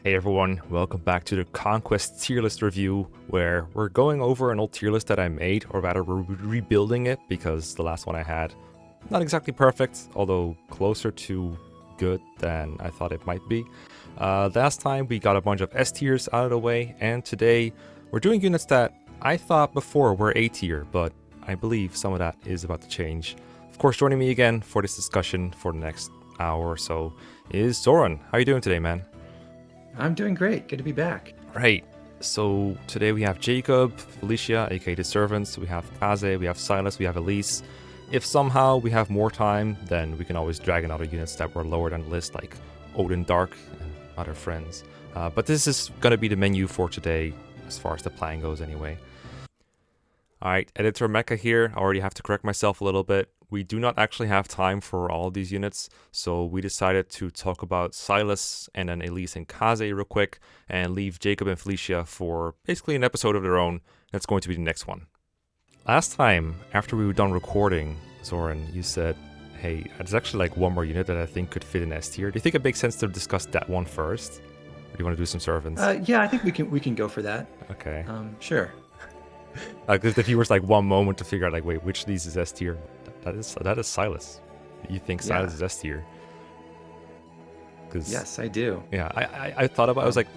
Hey everyone, welcome back to the Conquest tier list review, where we're going over an old tier list that I made, or rather we're rebuilding it because the last one I had, not exactly perfect, although closer to good than I thought it might be. Last time we got a bunch of S tiers out of the way, and today we're doing units that I thought before were A tier, but I believe some of that is about to change. Of course, joining me again for this discussion for the next hour or so is Zoran. How are you doing today, man? I'm doing great. Good to be back. Right. So today we have Jacob, Felicia, aka the servants, we have Kaze, we have Silas, we have Elise. If somehow we have more time, then we can always drag in other units that were lower on the list, like Odin Dark and other friends. But this is going to be the menu for today, as far as the plan goes anyway. Alright, Editor Mecha here. I already have to correct myself a little bit. We do not actually have time for all of these units, so we decided to talk about Silas and then Elise and Kaze real quick, and leave Jacob and Felicia for basically an episode of their own. That's going to be the next one. Last time, after we were done recording, Zoran, you said, hey, there's actually like one more unit that I think could fit in S tier. Do you think it makes sense to discuss that one first? Or do you want to do some servants? Yeah, I think we can go for that. Okay. Sure. Because the viewers like one moment to figure out like, wait, which of these is S tier? That is Silas. You think Silas is S tier? Yes, I do. Yeah, I thought about it. I was like,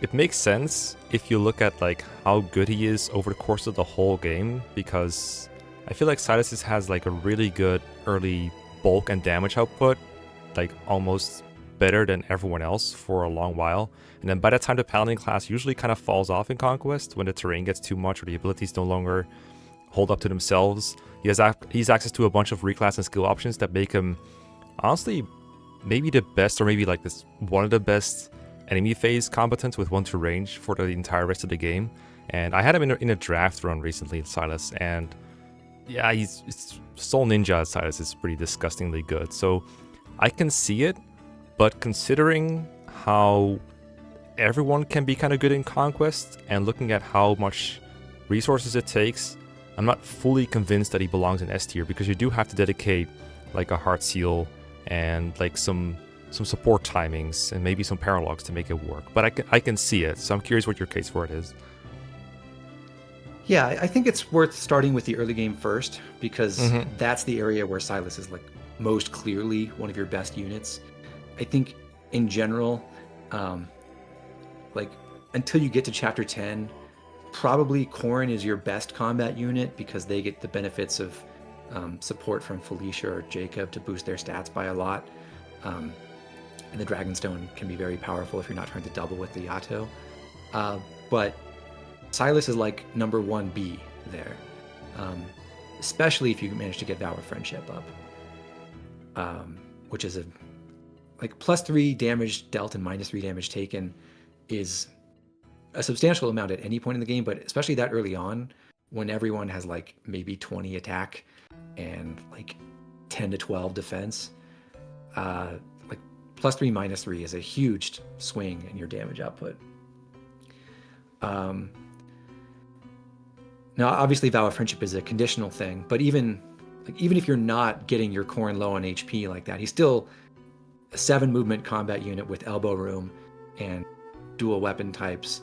it makes sense if you look at like how good he is over the course of the whole game, because I feel like Silas has like a really good early bulk and damage output, like almost better than everyone else for a long while. And then by the time the paladin class usually kind of falls off in Conquest, when the terrain gets too much or the abilities no longer hold up to themselves, he's access to a bunch of reclass and skill options that make him honestly maybe the best, or maybe like this one of the best enemy phase combatants with 1-2 range for the entire rest of the game. And I had him in a draft run recently, Silas, and yeah, it's Soul Ninja Silas is pretty disgustingly good. So I can see it, but considering how everyone can be kind of good in Conquest and looking at how much resources it takes, I'm not fully convinced that he belongs in S tier, because you do have to dedicate like a heart seal and like some support timings and maybe some paralogs to make it work. But I can see it, so I'm curious what your case for it is. Yeah, I think it's worth starting with the early game first, because Mm-hmm. that's the area where Silas is like most clearly one of your best units. I think in general, like until you get to chapter 10, probably Corrin is your best combat unit, because they get the benefits of support from Felicia or Jacob to boost their stats by a lot. And the Dragonstone can be very powerful if you're not trying to double with the Yato. But Silas is like number 1B there, especially if you manage to get Vow of Friendship up, which is a like +3 damage dealt and -3 damage taken is a substantial amount at any point in the game, but especially that early on when everyone has like maybe 20 attack and like 10 to 12 defense. Like +3 -3 is a huge swing in your damage output. Now, obviously, Vow of Friendship is a conditional thing, but even if you're not getting your Corrin low on HP like that, he's still a 7 movement combat unit with elbow room and dual weapon types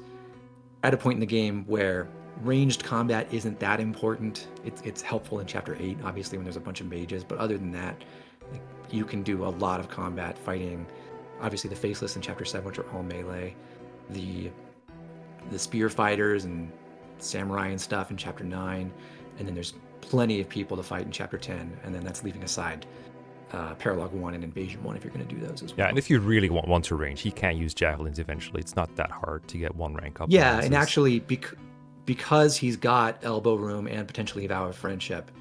at a point in the game where ranged combat isn't that important. It's helpful in chapter 8, obviously, when there's a bunch of mages, but other than that, like, you can do a lot of combat fighting. Obviously, the Faceless in chapter 7, which are all melee, the spear fighters and samurai and stuff in chapter 9, and then there's plenty of people to fight in chapter 10, and then that's leaving aside Paralog 1 and Invasion 1 if you're going to do those as well. Yeah, and if you really want to range, he can use javelins eventually. It's not that hard to get one rank up. Yeah, and actually, because he's got elbow room and potentially Vow of Friendship,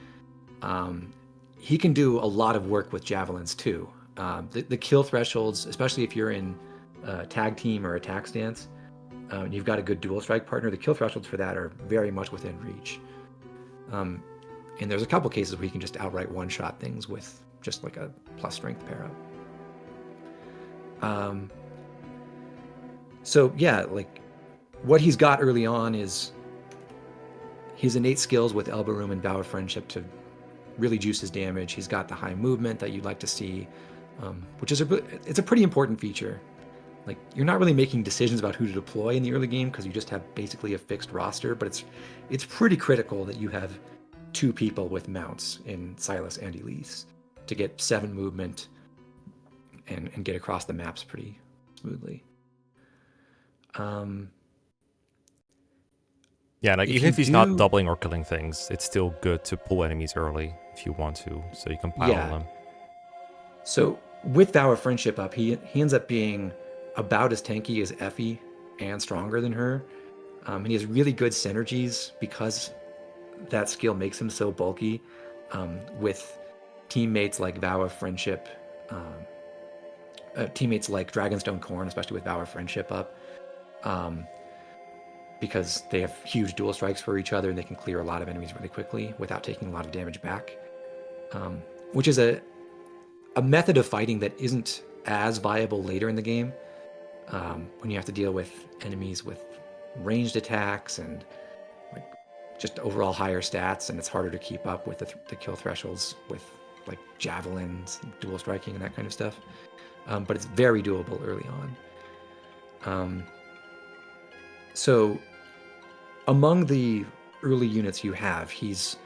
he can do a lot of work with javelins too. The kill thresholds, especially if you're in tag team or attack stance, you've got a good dual strike partner, the kill thresholds for that are very much within reach. And there's a couple cases where you can just outright one-shot things with just like a plus strength pair up. So yeah, like what he's got early on is his innate skills with elbow room and Vow of Friendship to really juice his damage. He's got the high movement that you'd like to see, which is it's a pretty important feature. like you're not really making decisions about who to deploy in the early game because you just have basically a fixed roster. But it's pretty critical that you have two people with mounts in Silas and Elise to get 7 movement and get across the maps pretty smoothly. Yeah, like If even you if he's not do, doubling or killing things, it's still good to pull enemies early if you want to, so you can pile on yeah. them. So with Vow of Friendship up, he ends up being about as tanky as Effie and stronger than her. And he has really good synergies because that skill makes him so bulky with teammates like Vow of Friendship, teammates like Dragonstone Corn, especially with Vow of Friendship up, because they have huge dual strikes for each other and they can clear a lot of enemies really quickly without taking a lot of damage back, which is a method of fighting that isn't as viable later in the game when you have to deal with enemies with ranged attacks and like just overall higher stats, and it's harder to keep up with the kill thresholds with like javelins, dual striking, and that kind of stuff. But it's very doable early on. So among the early units you have, he's,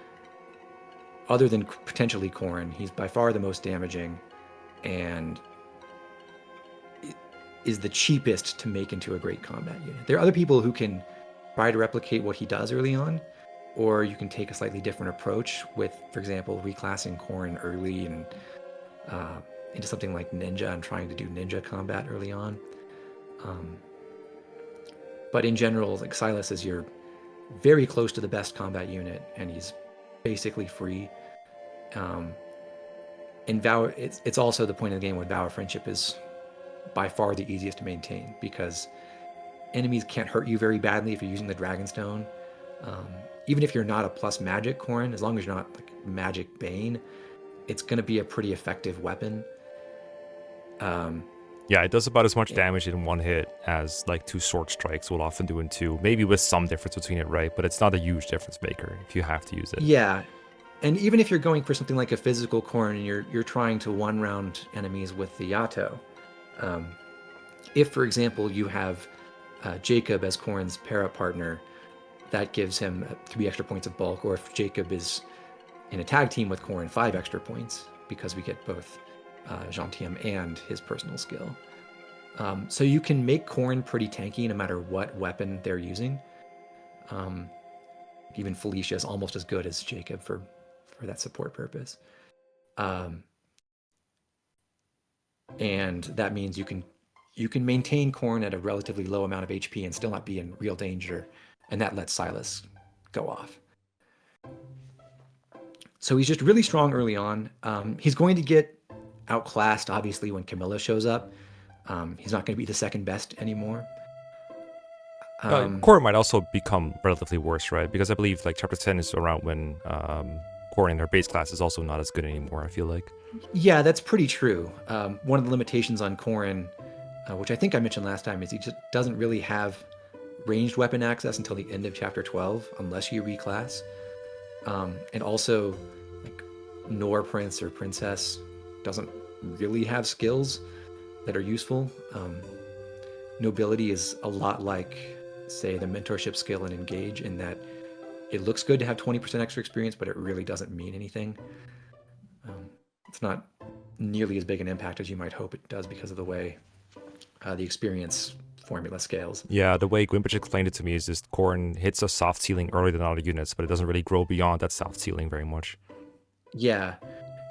other than potentially Corrin, he's by far the most damaging and is the cheapest to make into a great combat unit. There are other people who can try to replicate what he does early on, or you can take a slightly different approach with, for example, reclassing Corrin early and into something like Ninja and trying to do Ninja combat early on. But in general, like Silas is your very close to the best combat unit, and he's basically free. And Vow, it's also the point of the game when Vow of Friendship is by far the easiest to maintain because enemies can't hurt you very badly if you're using the Dragonstone. Even if you're not a plus magic Corrin, as long as you're not like magic Bane, it's going to be a pretty effective weapon. Yeah, it does about as much damage in one hit as like 2 sword strikes will often do in 2. Maybe with some difference between it, right? But it's not a huge difference maker if you have to use it. Yeah, and even if you're going for something like a physical Corrin and you're trying to one-round enemies with the Yato, if, for example, you have Jacob as Corrin's para partner, that gives him 3 extra points of bulk, or if Jacob is in a tag team with Corrin, 5 extra points, because we get both Gentium and his personal skill. So you can make Corrin pretty tanky no matter what weapon they're using. Even Felicia is almost as good as Jacob for that support purpose. And that means you can maintain Corrin at a relatively low amount of HP and still not be in real danger, and that lets Silas go off. So he's just really strong early on. He's going to get outclassed, obviously, when Camilla shows up. He's not going to be the second best anymore. Corrin might also become relatively worse, right? Because I believe like Chapter 10 is around when Corrin in her base class is also not as good anymore, I feel like. Yeah, that's pretty true. One of the limitations on Corrin, which I think I mentioned last time, is he just doesn't really have ranged weapon access until the end of Chapter 12, unless you reclass. And also, like, Nor Prince or Princess doesn't really have skills that are useful. Nobility is a lot like, say, the mentorship skill in Engage, in that it looks good to have 20% extra experience, but it really doesn't mean anything. It's not nearly as big an impact as you might hope it does because of the way the experience formula scales. Yeah, the way Gwimbridge explained it to me is just Corrin hits a soft ceiling earlier than other units, but it doesn't really grow beyond that soft ceiling very much. Yeah,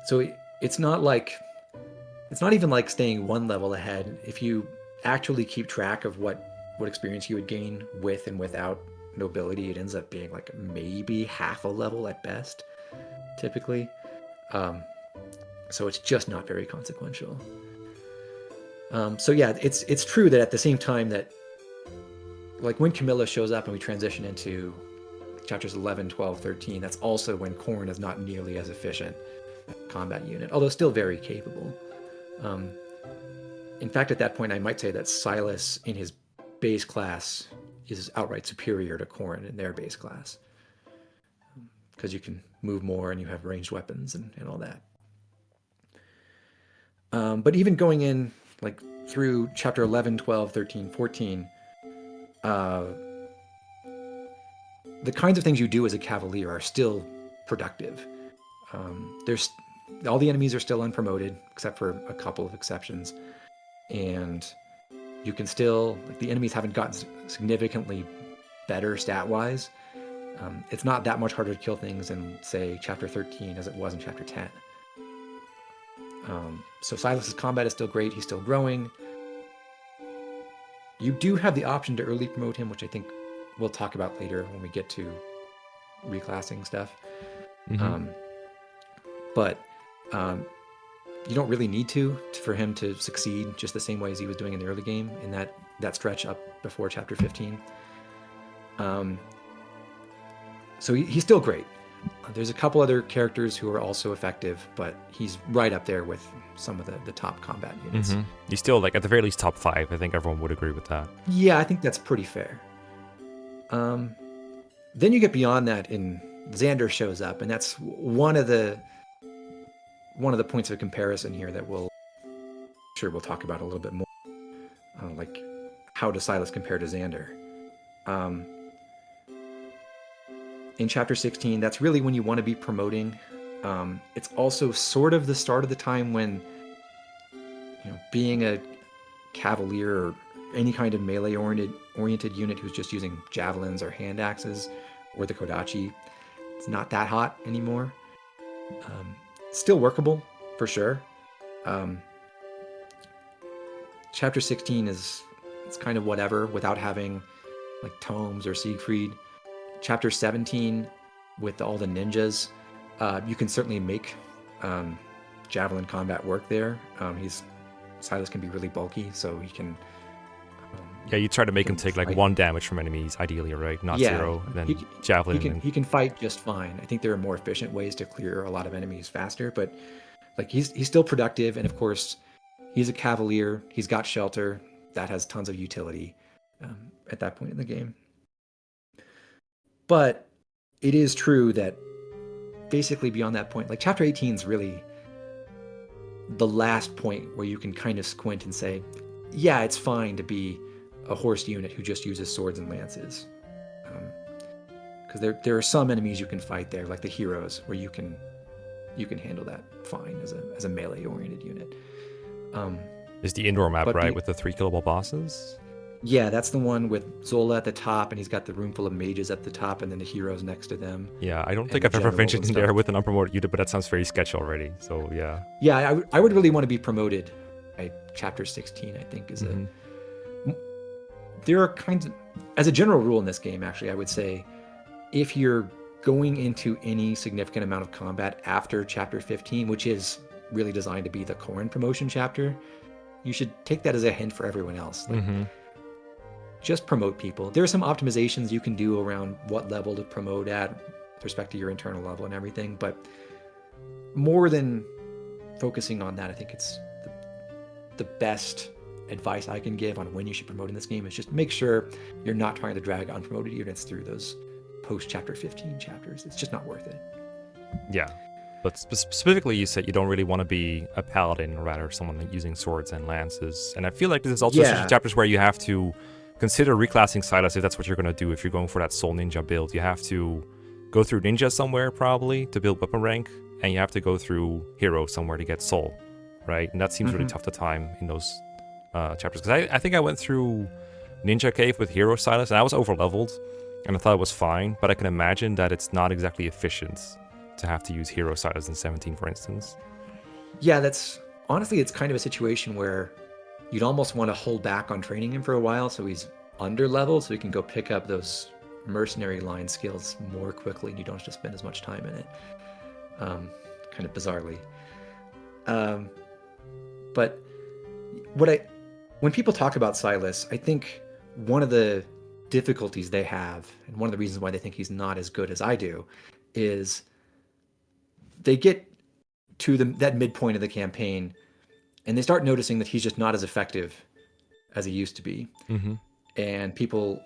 so it's not even like staying one level ahead. If you actually keep track of what experience you would gain with and without nobility, it ends up being like maybe half a level at best, typically. So it's just not very consequential. So yeah, it's true that at the same time that, like, when Camilla shows up and we transition into chapters 11, 12, 13, that's also when Corrin is not nearly as efficient a combat unit, although still very capable. In fact, at that point, I might say that Silas in his base class is outright superior to Corrin in their base class, because you can move more and you have ranged weapons and all that. But even going in, like, through chapter 11, 12, 13, 14, the kinds of things you do as a cavalier are still productive. There's all the enemies are still unpromoted, except for a couple of exceptions, and you can still, like, the enemies haven't gotten significantly better stat-wise. It's not that much harder to kill things in, say, chapter 13 as it was in chapter 10. So Silas's combat is still great. He's still growing. You do have the option to early promote him, which I think we'll talk about later when we get to reclassing stuff. But you don't really need to for him to succeed just the same way as he was doing in the early game in that stretch up before chapter 15. So he's still great. There's a couple other characters who are also effective, but he's right up there with some of the top combat units. He's still, like, at the very least top 5. I think everyone would agree with that. Yeah, I think that's pretty fair. Then you get beyond that, and Xander shows up, and that's one of the points of comparison here that we'll talk about a little bit more. Like, how does Silas compare to Xander? In chapter 16, that's really when you want to be promoting. It's also sort of the start of the time when, being a cavalier or any kind of melee oriented unit who's just using javelins or hand axes or the kodachi, it's not that hot anymore. Still workable for sure. Chapter 16 it's kind of whatever without having like tomes or Siegfried. Chapter 17 with all the ninjas, you can certainly make javelin combat work there. Silas can be really bulky, so he can. Yeah, you try to make him take like 1 damage from enemies, ideally, right? Not 0. And then javelin. He can fight just fine. I think there are more efficient ways to clear a lot of enemies faster, but like he's still productive, and of course, he's a cavalier. He's got shelter that has tons of utility at that point in the game. But it is true that basically beyond that point, like chapter 18 is really the last point where you can kind of squint and say, yeah, it's fine to be a horse unit who just uses swords and lances. Because there are some enemies you can fight there, like the heroes, where you can handle that fine as a melee oriented unit. Is the indoor map, right, with the 3 killable bosses? Yeah, that's the one with Zola at the top, and he's got the room full of mages at the top, and then the heroes next to them. Yeah, I don't think I've ever ventured in there with an unpromoted unit, but that sounds very sketchy already, so yeah. Yeah, I would really want to be promoted by chapter 16, I think, is there are kinds of, as a general rule in this game, actually, I would say, if you're going into any significant amount of combat after chapter 15, which is really designed to be the Corrin promotion chapter, you should take that as a hint for everyone else. Like, just promote people. There are some optimizations you can do around what level to promote at with respect to your internal level and everything, but more than focusing on that, I think it's the best advice I can give on when you should promote in this game is just make sure you're not trying to drag unpromoted units through those post-chapter 15 chapters. It's just not worth it. Yeah. But specifically, you said you don't really want to be a paladin, or rather someone using swords and lances. And I feel like this is also such chapters where you have to consider reclassing Silas if that's what you're going to do. If you're going for that soul ninja build, you have to go through ninja somewhere probably to build weapon rank, and you have to go through hero somewhere to get soul, right? And that seems really tough to time in those chapters. Because I think I went through Ninja Cave with hero Silas, and I was over-leveled, and I thought it was fine, but I can imagine that it's not exactly efficient to have to use hero Silas in 17, for instance. Yeah, honestly, it's kind of a situation where you'd almost want to hold back on training him for a while so he's under leveled, so he can go pick up those mercenary line skills more quickly and you don't have to spend as much time in it. Kind of bizarrely. But when people talk about Silas, I think one of the difficulties they have, and one of the reasons why they think he's not as good as I do, is they get to that midpoint of the campaign and they start noticing that he's just not as effective as he used to be. And people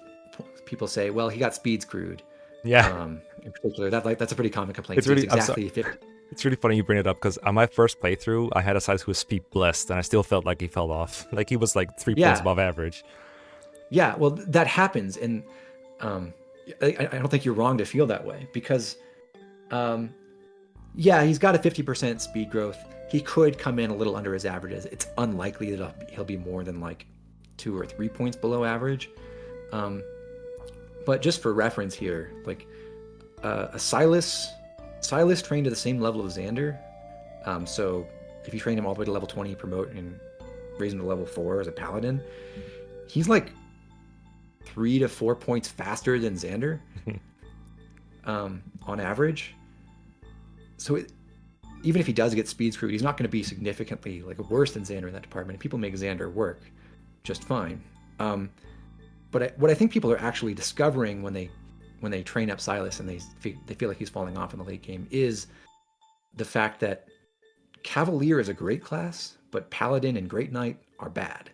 say, well, he got speed screwed. Yeah. In particular, that's a pretty common complaint. It's really It's really funny you bring it up because on my first playthrough, I had a Silas who was speed blessed, and I still felt like he fell off. Like he was like 3 points Yeah, above average. yeah. Well, that happens, and um, I don't think you're wrong to feel that way because, um, yeah, he's got a 50% speed growth. He could come in a little under his averages. It's unlikely that he'll be more than like 2 or 3 points below average. But just for reference here, like a Silas trained to the same level of Xander. So if you train him all the way to level 20, promote and raise him to level 4 as a paladin, he's like 3 to 4 points faster than Xander on average. So even if he does get speed screwed, he's not going to be significantly like worse than Xander in that department. People make Xander work just fine. But what I think people are actually discovering when they train up Silas and they feel like he's falling off in the late game is the fact that Cavalier is a great class, but Paladin and Great Knight are bad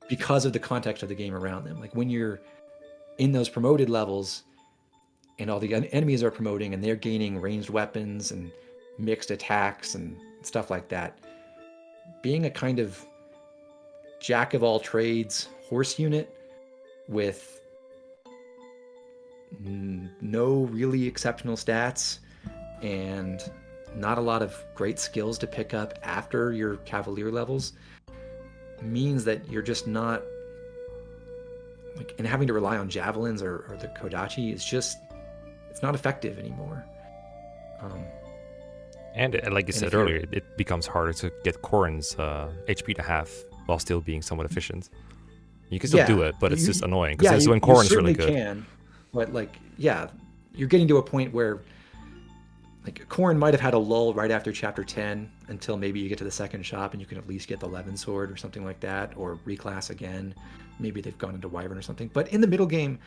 because of the context of the game around them. Like when you're in those promoted levels and all the enemies are promoting and they're gaining ranged weapons and mixed attacks and stuff like that, being a kind of jack of all trades horse unit with no really exceptional stats and not a lot of great skills to pick up after your Cavalier levels means that you're just not like, and having to rely on javelins or the Kodachi is just, it's not effective anymore. And like you said earlier, it becomes harder to get Corrin's HP to half while still being somewhat efficient. You can still do it, but it's just annoying because when Corrin's really good. Can, but like, yeah, you're getting to a point where like Corrin might have had a lull right after chapter 10 until maybe you get to the second shop and you can at least get the Levin sword or something like that, or reclass again. Maybe they've gone into Wyvern or something. But in the middle game,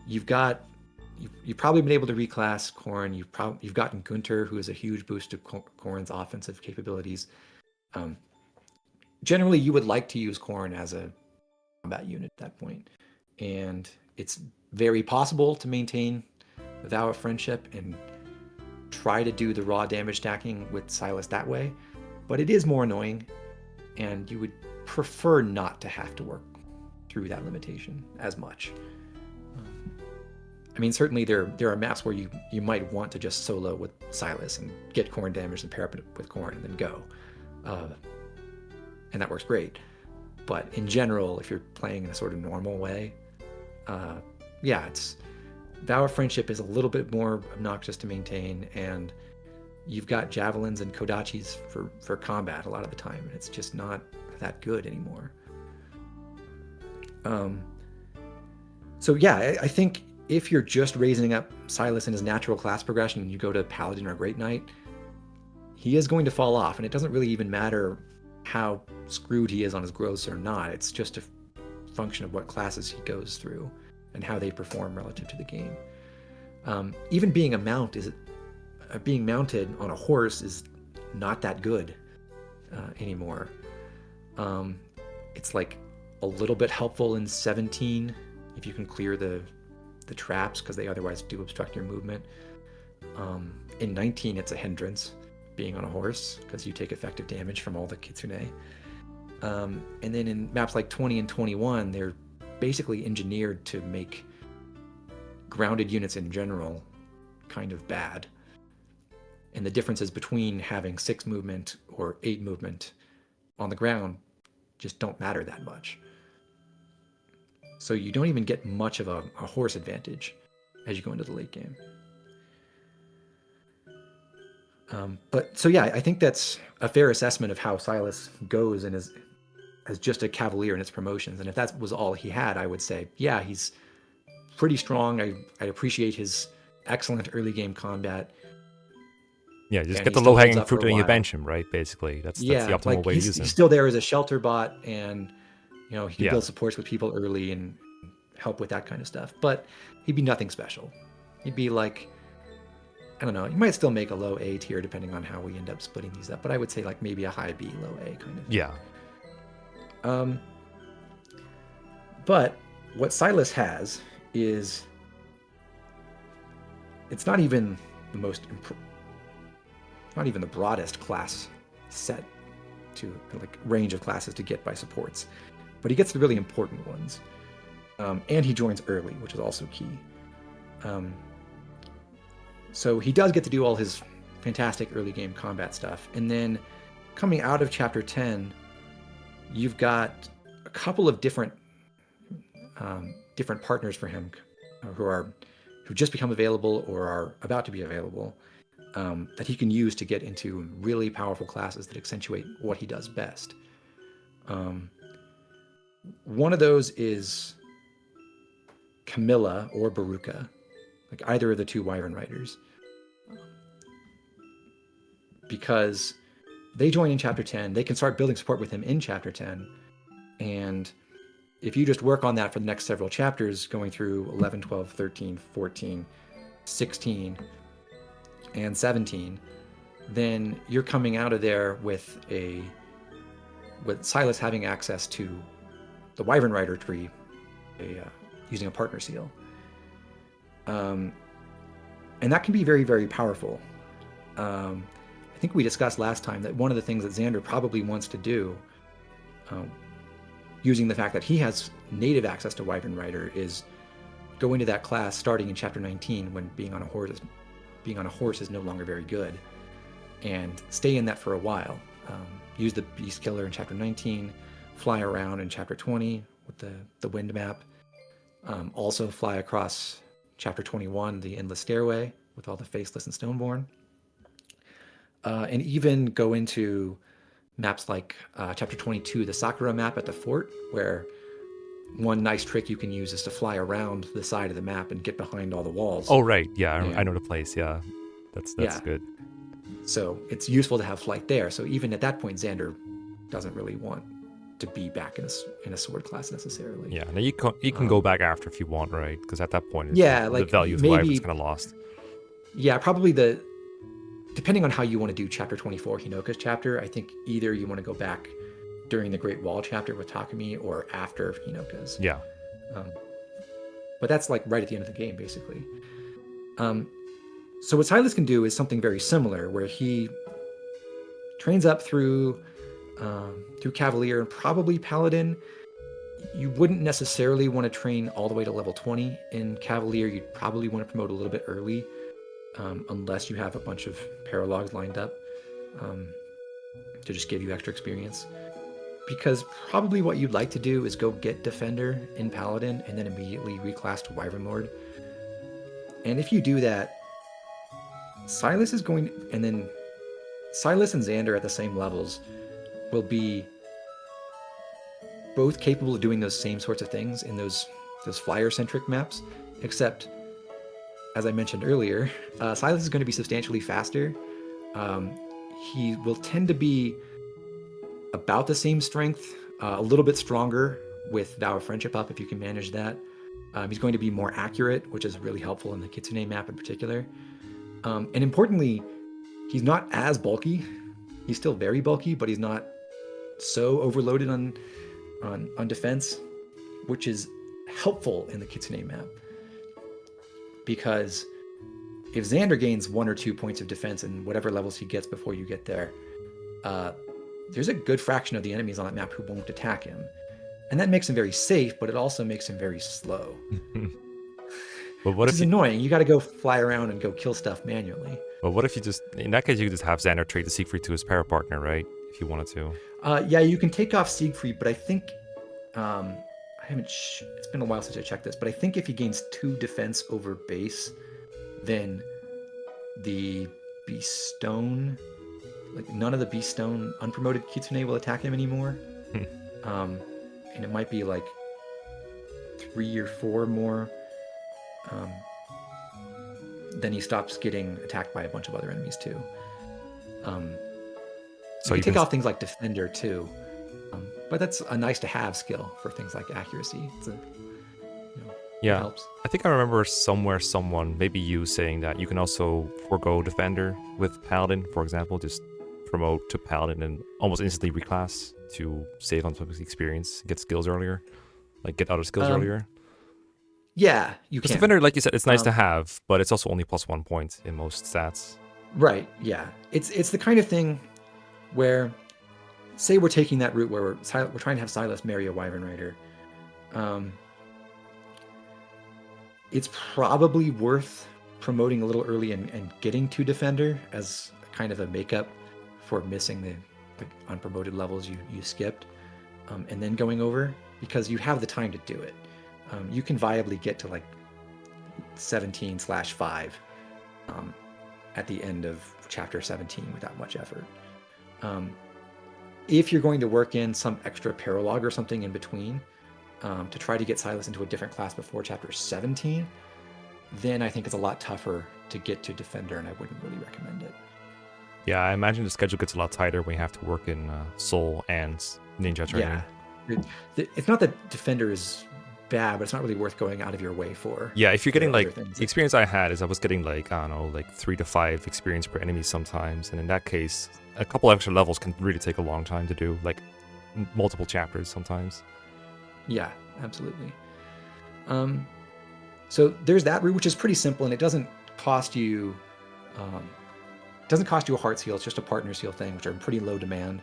you've probably been able to reclass Corrin. You've gotten Gunter, who is a huge boost to Corrin's offensive capabilities. Generally, you would like to use Corrin as a combat unit at that point, and it's very possible to maintain the Vow of Friendship and try to do the raw damage stacking with Silas that way, but it is more annoying, and you would prefer not to have to work through that limitation as much. I mean, certainly there are maps where you might want to just solo with Silas and get Corrin damage and pair up with Corrin and then go, and that works great. But in general, if you're playing in a sort of normal way, it's Vow of Friendship is a little bit more obnoxious to maintain, and you've got javelins and kodachis for combat a lot of the time, and it's just not that good anymore. So yeah, I think if you're just raising up Silas in his natural class progression and you go to Paladin or Great Knight, he is going to fall off, and it doesn't really even matter how screwed he is on his growths or not. It's just a function of what classes he goes through and how they perform relative to the game. Even being being mounted on a horse is not that good anymore. It's like a little bit helpful in 17 if you can clear the traps, because they otherwise do obstruct your movement. In 19, it's a hindrance being on a horse because you take effective damage from all the kitsune. And then in maps like 20 and 21, they're basically engineered to make grounded units in general kind of bad. And the differences between having 6 movement or 8 movement on the ground just don't matter that much. So you don't even get much of a horse advantage as you go into the late game. I think that's a fair assessment of how Silas goes and is as just a Cavalier in its promotions. And if that was all he had, I would say, yeah, he's pretty strong. I appreciate his excellent early game combat. Yeah, just get the low-hanging fruit and you bench him, right? Basically, that's the optimal way to use him. He's still there as a shelter bot, and he can build supports with people early and help with that kind of stuff. But he'd be nothing special. He'd be like, I don't know, you might still make a low A tier depending on how we end up splitting these up, but I would say like maybe a high B, low A kind of. Yeah. But what Silas has is, it's not even the most not even the broadest class set to like range of classes to get by supports, but he gets the really important ones. And he joins early, which is also key. So he does get to do all his fantastic early game combat stuff. And then coming out of chapter 10, you've got a couple of different partners for him who just become available or are about to be available, that he can use to get into really powerful classes that accentuate what he does best. One of those is Camilla or Baruka, like either of the two Wyvern Riders, because they join in chapter 10. They can start building support with him in chapter 10, and if you just work on that for the next several chapters, going through 11, 12, 13, 14, 16, and 17, then you're coming out of there with Silas having access to the Wyvern Rider tree, using a partner seal. And that can be very, very powerful. I think we discussed last time that one of the things that Xander probably wants to do, using the fact that he has native access to Wyvern Rider, is go into that class starting in chapter 19 when being on a horse is no longer very good, and stay in that for a while. Use the Beast Killer in chapter 19, fly around in chapter 20 with the wind map. Also fly across chapter 21, the Endless Stairway, with all the Faceless and Stoneborn. And even go into maps like chapter 22, the Sakura map at the fort, where one nice trick you can use is to fly around the side of the map and get behind all the walls. Oh, right. Yeah, I know the place. Yeah, that's good. So it's useful to have flight there. So even at that point, Xander doesn't really want to be back in a sword class necessarily. Yeah, now you can go back after if you want, right? Because at that point, the value of the Wyvern is kind of lost. Yeah, probably depending on how you want to do chapter 24, Hinoka's chapter, I think either you want to go back during the Great Wall chapter with Takumi or after Hinoka's. Yeah. But that's like right at the end of the game, basically. So what Silas can do is something very similar, where he trains up through Cavalier and probably Paladin. You wouldn't necessarily want to train all the way to level 20 in Cavalier. You'd probably want to promote a little bit early, unless you have a bunch of paralogs lined up to just give you extra experience. Because probably what you'd like to do is go get Defender in Paladin and then immediately reclass to Wyvern Lord. And if you do that, Silas and Xander at the same levels will be both capable of doing those same sorts of things in those flyer-centric maps, except, as I mentioned earlier, Silas is going to be substantially faster. He will tend to be about the same strength, a little bit stronger with Vow of Friendship up if you can manage that. He's going to be more accurate, which is really helpful in the Kitsune map in particular. And importantly, he's not as bulky. He's still very bulky, but he's not so overloaded on defense, which is helpful in the Kitsune map. Because if Xander gains 1 or 2 points of defense in whatever levels he gets before you get there, there's a good fraction of the enemies on that map who won't attack him. And that makes him very safe, but it also makes him very slow. But what if it's annoying? You got to go fly around and go kill stuff manually. But what if you in that case, you could just have Xander trade the Siegfried to his para partner, right? If you wanted to. Yeah, you can take off Siegfried, but I think it's been a while since I checked this, but I think if he gains 2 defense over base, then the Beast Stone, like none of the Beast Stone unpromoted Kitsune will attack him anymore. And it might be like 3 or 4 more. Then he stops getting attacked by a bunch of other enemies too. So you can take off things like Defender too. But that's a nice to have skill for things like accuracy. It helps. I think I remember someone, maybe you, saying that you can also forego Defender with Paladin, for example, just promote to Paladin and almost instantly reclass to save on some experience, get skills earlier, like get other skills earlier. Yeah, you can. Defender, like you said, it's nice to have, but it's also only +1 point in most stats. Right, yeah. It's the kind of thing where, say we're taking that route where we're trying to have Silas marry a Wyvern Rider. It's probably worth promoting a little early and getting to Defender as kind of a makeup for missing the unpromoted levels you skipped, and then going over, because you have the time to do it. You can viably get to like 17/5 at the end of chapter 17 without much effort. If you're going to work in some extra paralog or something in between to try to get Silas into a different class before chapter 17, then I think it's a lot tougher to get to Defender, and I wouldn't really recommend it. Yeah, I imagine the schedule gets a lot tighter when you have to work in Soul and Ninja training. Yeah. It's not that Defender is bad, but it's not really worth going out of your way for. Yeah, if you're getting like, the experience I had is I was getting like, I don't know, like 3 to 5 experience per enemy sometimes. And in that case, a couple extra levels can really take a long time to do, like multiple chapters sometimes. Yeah, absolutely. So there's that route, which is pretty simple, and it doesn't cost you a heart seal. It's just a partner seal thing, which are in pretty low demand,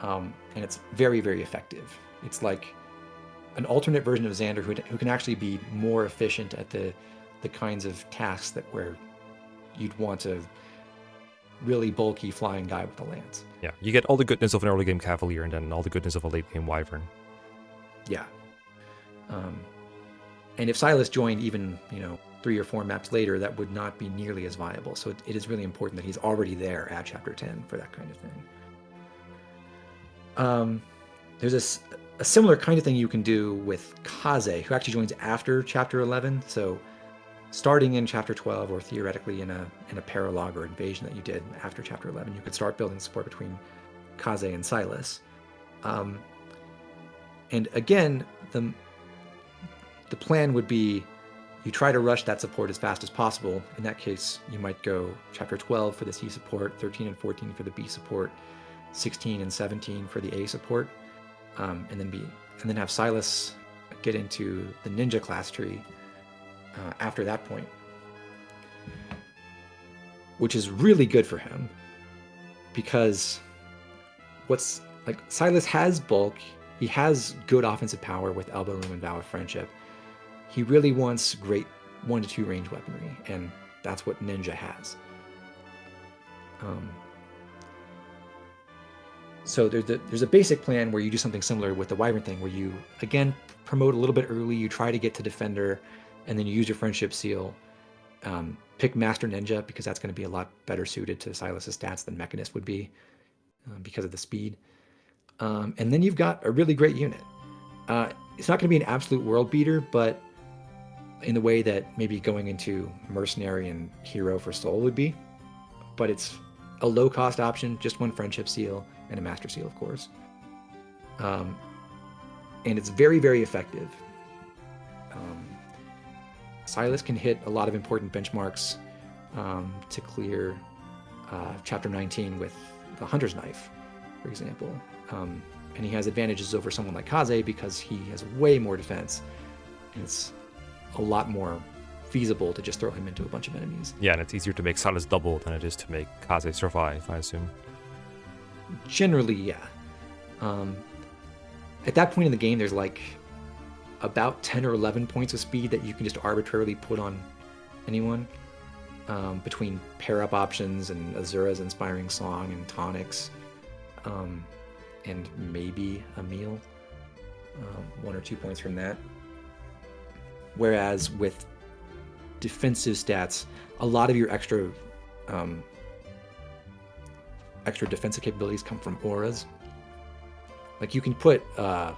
and it's very, very effective. It's like an alternate version of Xander who can actually be more efficient at the kinds of tasks that where you'd want a really bulky flying guy with a lance. Yeah, you get all the goodness of an early game Cavalier and then all the goodness of a late game Wyvern. Yeah. And if Silas joined even 3 or 4 maps later, that would not be nearly as viable. So it is really important that he's already there at chapter 10 for that kind of thing. There's a similar kind of thing you can do with Kaze, who actually joins after chapter 11. So starting in chapter 12, or theoretically in a paralog or invasion that you did after chapter 11, you could start building support between Kaze and Silas. And again, the plan would be you try to rush that support as fast as possible. In that case, you might go chapter 12 for the C support, 13 and 14 for the B support, 16 and 17 for the A support, and then have Silas get into the ninja class tree after that point, which is really good for him because Silas has bulk, he has good offensive power with Elbow Room and Vow of Friendship. He really wants great 1 to 2 range weaponry, and that's what Ninja has. So there's a basic plan where you do something similar with the Wyvern thing, where you, again, promote a little bit early, you try to get to Defender, and then you use your Friendship Seal. Pick Master Ninja, because that's going to be a lot better suited to Silas's stats than Mechanist would be, because of the speed. And then you've got a really great unit. It's not going to be an absolute world beater, but in the way that maybe going into Mercenary and Hero for Soul would be. But it's a low-cost option, just 1 Friendship Seal and a Master Seal, of course. And it's very, very effective. Silas can hit a lot of important benchmarks to clear Chapter 19 with the Hunter's Knife, for example. And he has advantages over someone like Kaze because he has way more defense, and it's a lot more feasible to just throw him into a bunch of enemies. Yeah, and it's easier to make Silas double than it is to make Kaze survive, I assume. Generally, yeah. At that point in the game, there's like about 10 or 11 points of speed that you can just arbitrarily put on anyone, between pair-up options and Azura's Inspiring Song and tonics, and maybe a meal, 1 or 2 points from that. Whereas with defensive stats, a lot of your extra defensive capabilities come from auras. Like you can put a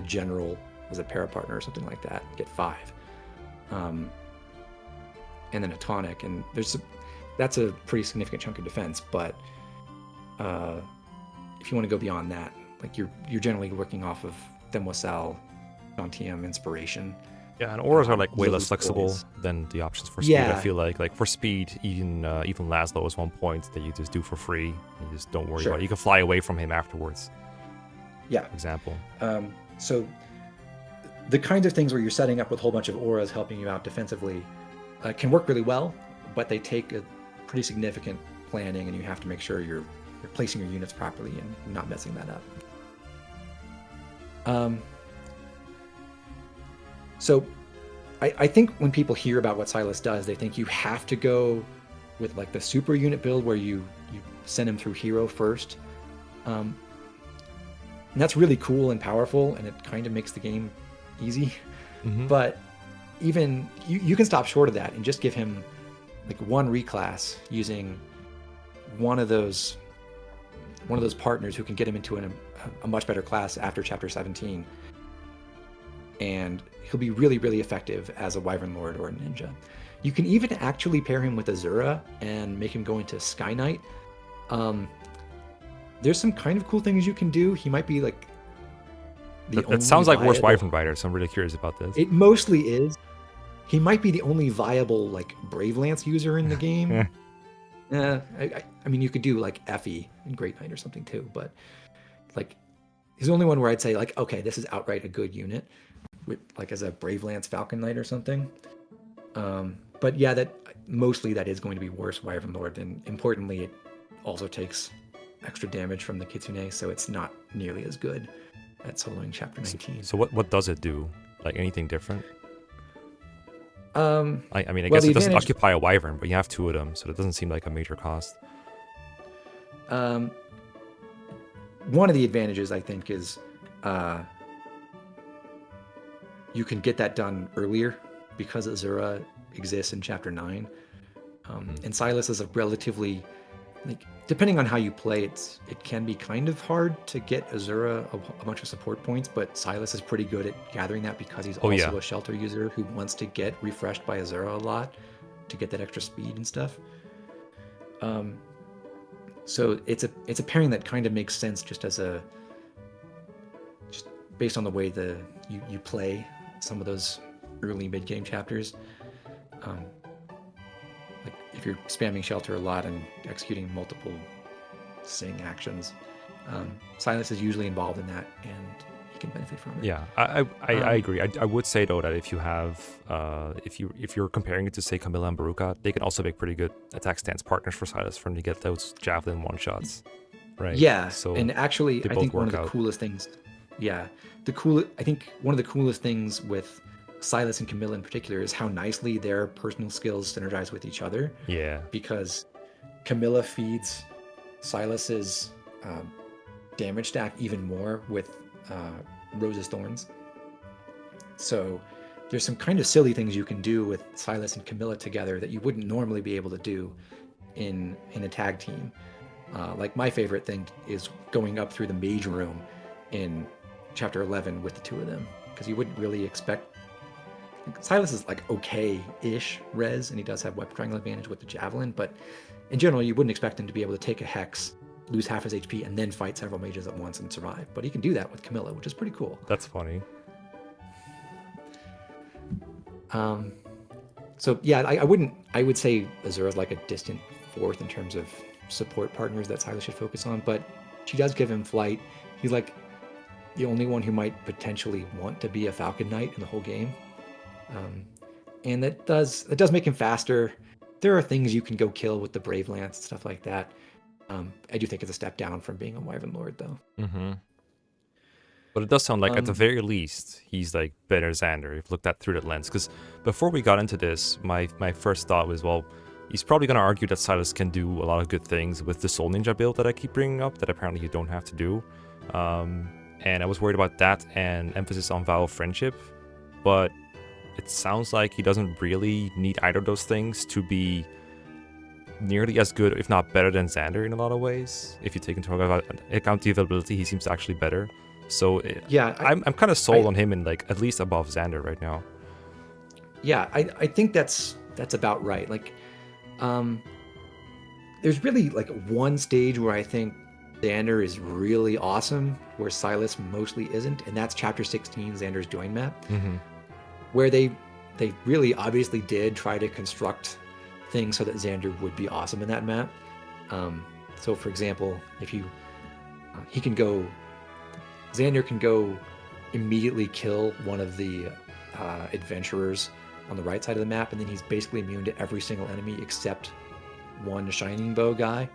general as a para partner or something like that, get 5, and then a tonic, and that's a pretty significant chunk of defense. But if you want to go beyond that, like you're generally working off of Demoiselle, Gentium, Inspiration. Yeah, and auras are like way less flexible than the options for speed. Yeah. I feel like for speed, even Laszlo is 1 point that you just do for free. You just don't worry about it. You can fly away from him afterwards. Yeah. For example. So the kinds of things where you're setting up with a whole bunch of auras helping you out defensively can work really well, but they take pretty significant planning, and you have to make sure you're placing your units properly and not messing that up. So I think when people hear about what Silas does, they think you have to go with like the super unit build where you send him through hero first. And that's really cool and powerful, and it kind of makes the game easy. Mm-hmm. But even you can stop short of that and just give him like one reclass using one of those partners who can get him into a much better class after chapter 17, and he'll be really, really effective as a Wyvern Lord or a ninja. You can even actually pair him with Azura and make him go into Sky Knight. There's some kind of cool things you can do. He might be like that sounds like worse Wyvern Rider, so I'm really curious about this. It mostly is. He might be the only viable like Brave Lance user in the game. I mean, you could do like Effie in Great Knight or something too, but like he's the only one where I'd say like, okay, this is outright a good unit, with like as a Brave Lance Falcon Knight or something. But yeah, that is going to be worse Wyvern Lord, and importantly, it also takes extra damage from the Kitsune, so it's not nearly as good at soloing chapter 19. So what does it do? Like anything different? I mean, I guess it doesn't occupy a Wyvern, but you have two of them, so it doesn't seem like a major cost. One of the advantages, I think, is you can get that done earlier because Azura exists in chapter 9. And Silas is a relatively, like, depending on how you play, it can be kind of hard to get Azura a bunch of support points, but Silas is pretty good at gathering that because he's also a shelter user who wants to get refreshed by Azura a lot to get that extra speed and stuff. So it's a pairing that kind of makes sense just based on the way you play some of those early mid-game chapters. Like if you're spamming shelter a lot and executing multiple sing actions, Silas is usually involved in that, and he can benefit from it. Yeah, I agree. I would say though that if you have if you're comparing it to say Camilla and Baruka, they can also make pretty good attack stance partners for Silas for him to get those javelin one shots, right? Yeah. So and actually, I think one of the coolest things. Yeah, I think one of the coolest things with Silas and Camilla in particular is how nicely their personal skills synergize with each other. Yeah. Because Camilla feeds Silas's damage stack even more with Rose's Thorns. So there's some kind of silly things you can do with Silas and Camilla together that you wouldn't normally be able to do in a tag team. Like my favorite thing is going up through the mage room in chapter 11 with the two of them, because you wouldn't really expect. Silas is like okay-ish res, and he does have weapon triangle advantage with the javelin, but in general you wouldn't expect him to be able to take a hex, lose half his HP, and then fight several mages at once and survive. But he can do that with Camilla, which is pretty cool. That's funny. So yeah, I would say Azura's like a distant fourth in terms of support partners that Silas should focus on, but she does give him flight. He's like the only one who might potentially want to be a Falcon Knight in the whole game. And that does make him faster. There are things you can go kill with the Brave Lance and stuff like that. I do think it's a step down from being a Wyvern Lord, though. Mm-hmm. But it does sound like, at the very least, he's like better Xander. If looked at through that lens. Because before we got into this, my first thought was, well, he's probably going to argue that Silas can do a lot of good things with the Soul Ninja build that I keep bringing up that apparently you don't have to do. And I was worried about that and emphasis on vow of friendship. But it sounds like he doesn't really need either of those things to be nearly as good, if not better, than Xander in a lot of ways. If you take into account the availability, he seems actually better. So yeah, I'm kind of sold on him and like at least above Xander right now. Yeah, I think that's about right. Like, there's really like one stage where I think Xander is really awesome, where Silas mostly isn't, and that's chapter 16, Xander's join map, where they really obviously did try to construct things so that Xander would be awesome in that map. So for example, if Xander can go immediately kill one of the adventurers on the right side of the map, and then he's basically immune to every single enemy except 1 Shining Bow guy,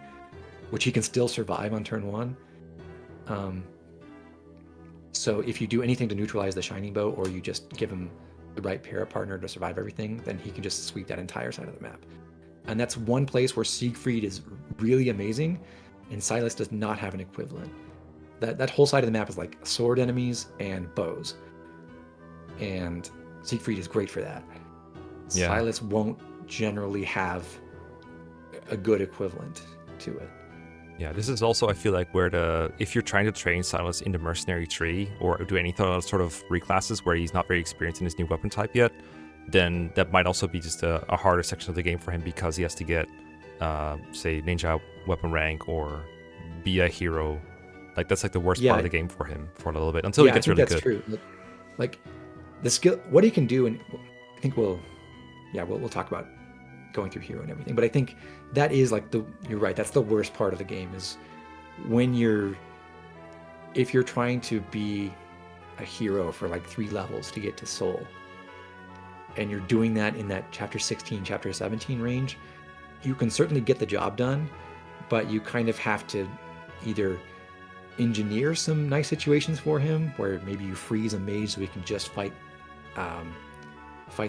which he can still survive on turn 1. So if you do anything to neutralize the Shining Bow, or you just give him the right para partner to survive everything, then he can just sweep that entire side of the map. And that's one place where Siegfried is really amazing, and Silas does not have an equivalent. That whole side of the map is like sword enemies and bows. And Siegfried is great for that. Yeah. Silas won't generally have a good equivalent to it. Yeah, this is also, I feel like, where if you're trying to train Silas in the mercenary tree or do any sort of reclasses where he's not very experienced in his new weapon type yet, then that might also be just a harder section of the game for him, because he has to get, say, ninja weapon rank or be a hero. Like, that's like the worst part of the game for him for a little bit until he gets really good. Yeah, I think that's true. Like, the skill, what he can do, and I think we'll talk about going through hero and everything, but I think that is like you're right, that's the worst part of the game, is when if you're trying to be a hero for like 3 levels to get to soul, and you're doing that in that chapter 16, chapter 17 range, you can certainly get the job done, but you kind of have to either engineer some nice situations for him, where maybe you freeze a mage so he can just fight